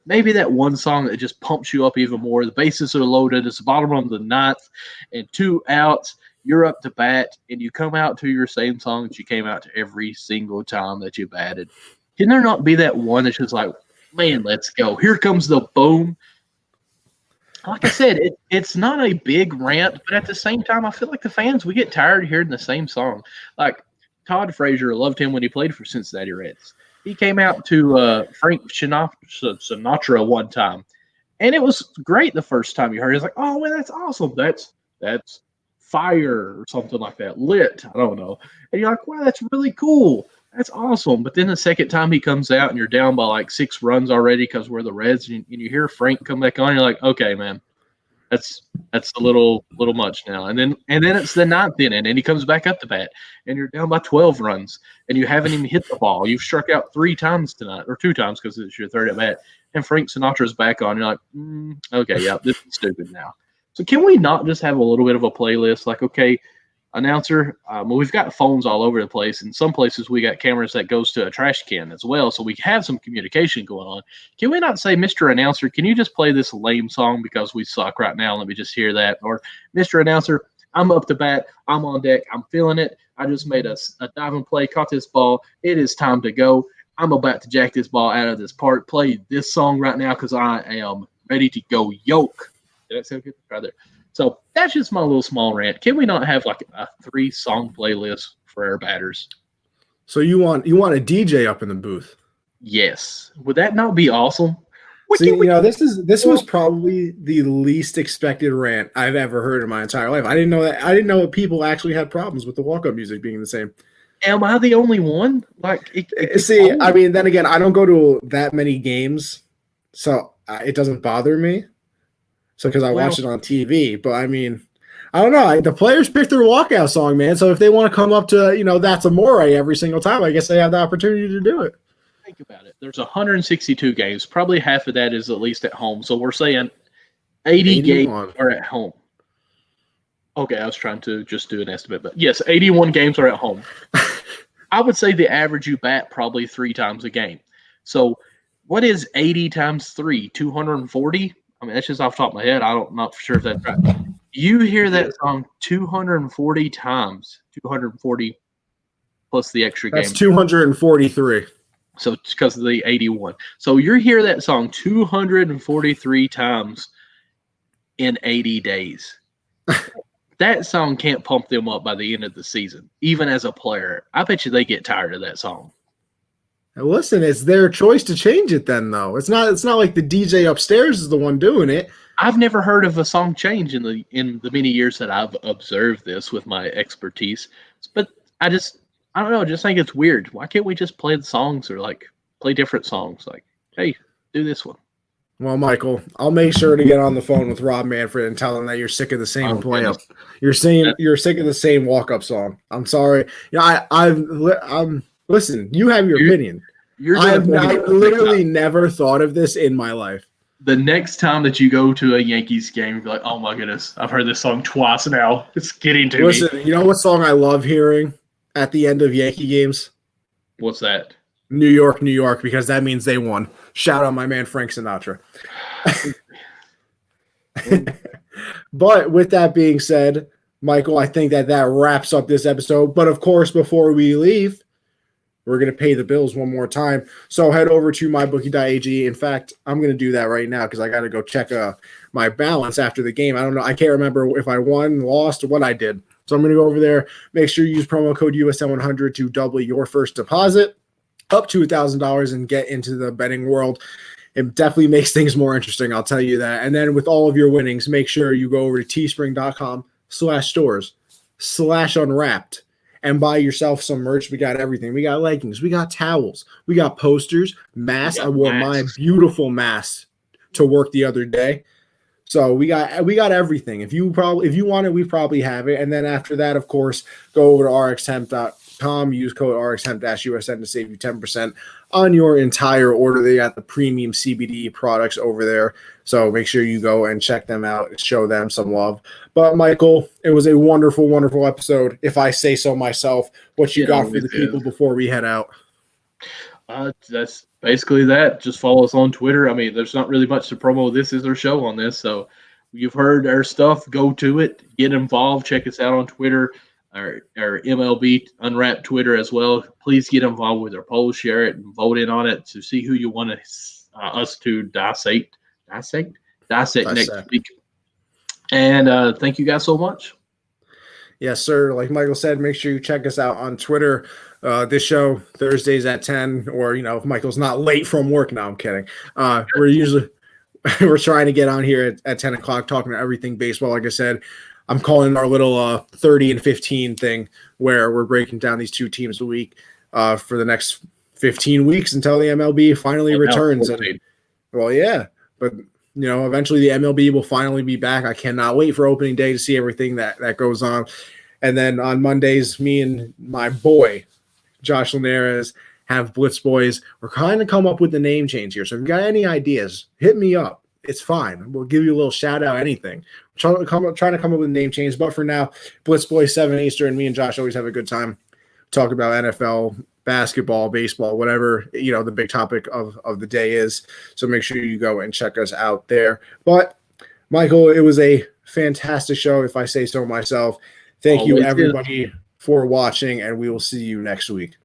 Speaker 2: Maybe that one song that just pumps you up even more. The bases are loaded. It's the bottom of the 9th and 2 outs. You're up to bat, and you come out to your same song that you came out to every single time that you batted. Can there not be that one that's just like, man, let's go. Here comes the boom. Like I said, it's not a big rant, but at the same time, I feel like the fans, we get tired of hearing the same song. Like, Todd Frazier, loved him when he played for Cincinnati Reds. He came out to Frank Sinatra one time, and it was great the first time you heard it. It's like, oh, man, that's awesome. That's fire or something like that. Lit, I don't know. And you're like, wow, that's really cool. That's awesome. But then the second time he comes out and you're down by like 6 runs already because we're the Reds, and you hear Frank come back on, you're like, okay, man, that's a little much now. And then it's the 9th inning, and he comes back up to bat, and you're down by 12 runs, and you haven't even hit the ball. You've struck out 3 times tonight, or 2 times because it's your 3rd at bat, and Frank Sinatra's back on. You're like, okay, yeah, this is stupid now. So can we not just have a little bit of a playlist? Like, okay, announcer, well, we've got phones all over the place. In some places, we got cameras that goes to a trash can as well, so we have some communication going on. Can we not say, Mr. Announcer, can you just play this lame song because we suck right now? Let me just hear that. Or, Mr. Announcer, I'm up to bat. I'm on deck. I'm feeling it. I just made a diving play, caught this ball. It is time to go. I'm about to jack this ball out of this park. Play this song right now because I am ready to go yoke. Did that sound good? Right there. So that's just my little small rant. Can we not have like a 3-song playlist for our batters?
Speaker 1: So you want a DJ up in the booth?
Speaker 2: Yes. Would that not be awesome?
Speaker 1: This was probably the least expected rant I've ever heard in my entire life. I didn't know that people actually had problems with the walk-up music being the same.
Speaker 2: Am I the only one? Like,
Speaker 1: I mean, then again, I don't go to that many games, so it doesn't bother me. So because I watch it on TV, but I mean, I don't know. The players pick their walkout song, man. So if they want to come up to, That's Amore every single time, I guess they have the opportunity to do it.
Speaker 2: Think about it. There's 162 games. Probably half of that is at least at home. So we're saying 80 games are at home. Okay, I was trying to just do an estimate, but yes, 81 games are at home. I would say the average you bat probably 3 times a game. So what is 80 times 3? 240? I mean, that's just off the top of my head. I'm not for sure if that's right. You hear that song 240 times. 240 plus the extra game.
Speaker 1: That's 243.
Speaker 2: So it's because of the 81. So you hear that song 243 times in 80 days. That song can't pump them up by the end of the season, even as a player. I bet you they get tired of that song.
Speaker 1: Now listen, it's their choice to change it then, though. It's not like the DJ upstairs is the one doing it.
Speaker 2: I've never heard of a song change in the many years that I've observed this with my expertise. But I don't know, I just think it's weird. Why can't we just play the songs or like play different songs? Like, hey, do this one.
Speaker 1: Well, Michael, I'll make sure to get on the phone with Rob Manfred and tell him that you're sick of the same play up. You're sick of the same walk up song. I'm sorry. I'm listen. You have your opinion. I've literally never thought of this in my life.
Speaker 2: The next time that you go to a Yankees game, you'll be like, oh my goodness, I've heard this song twice now. It's getting to me.
Speaker 1: Listen, you know what song I love hearing at the end of Yankee games?
Speaker 2: What's that?
Speaker 1: New York, New York, because that means they won. Shout out my man Frank Sinatra. But with that being said, Michael, I think that wraps up this episode. But of course, before we leave, we're going to pay the bills one more time. So head over to mybookie.ag. In fact, I'm going to do that right now because I got to go check my balance after the game. I don't know. I can't remember if I won, lost, or what I did. So I'm going to go over there. Make sure you use promo code USN100 to double your first deposit up to $1,000 and get into the betting world. It definitely makes things more interesting. I'll tell you that. And then with all of your winnings, make sure you go over to teespring.com/stores/unwrapped. And buy yourself some merch. We got everything. We got leggings. We got towels. We got posters, masks. I wore my beautiful mask to work the other day. So we got everything. If you want it, we probably have it. And then after that, of course, go over to rxhemp.com. Use code rxhemp-usn to save you 10% on your entire order. They got the premium CBD products over there. So make sure you go and check them out. Show them some love. But Michael, it was a wonderful, wonderful episode, if I say so myself. What you got for the people before we head out?
Speaker 2: That's basically that. Just follow us on Twitter. I mean, there's not really much to promo. This is our show on this. So you've heard our stuff. Go to it. Get involved. Check us out on Twitter. Our MLB Unwrapped Twitter as well. Please get involved with our poll. Share it and vote in on it to see who you want us to dissect next week. And thank you guys so much.
Speaker 1: Yes, sir. Like Michael said, make sure you check us out on Twitter. This show Thursdays at 10, or if Michael's not late from work. No, I'm kidding. We're trying to get on here at 10 o'clock talking to everything baseball. Like I said, I'm calling our little 30 and 15 thing where we're breaking down these two teams a week for the next 15 weeks until the MLB finally returns. Well, yeah, but eventually the MLB will finally be back. I cannot wait for opening day to see everything that goes on. And then on Mondays, me and my boy, Josh Linares, have Blitz Boys. We're trying to come up with the name change here. So if you got any ideas, hit me up. It's fine. We'll give you a little shout out, anything. Trying to come up with a name change. But for now, Blitz Boys 7 Eastern. Me and Josh always have a good time. Talk about NFL, basketball, baseball, whatever, the big topic of the day is. So make sure you go and check us out there. But Michael, it was a fantastic show, if I say so myself. Thank you, everybody, for watching, and we will see you next week.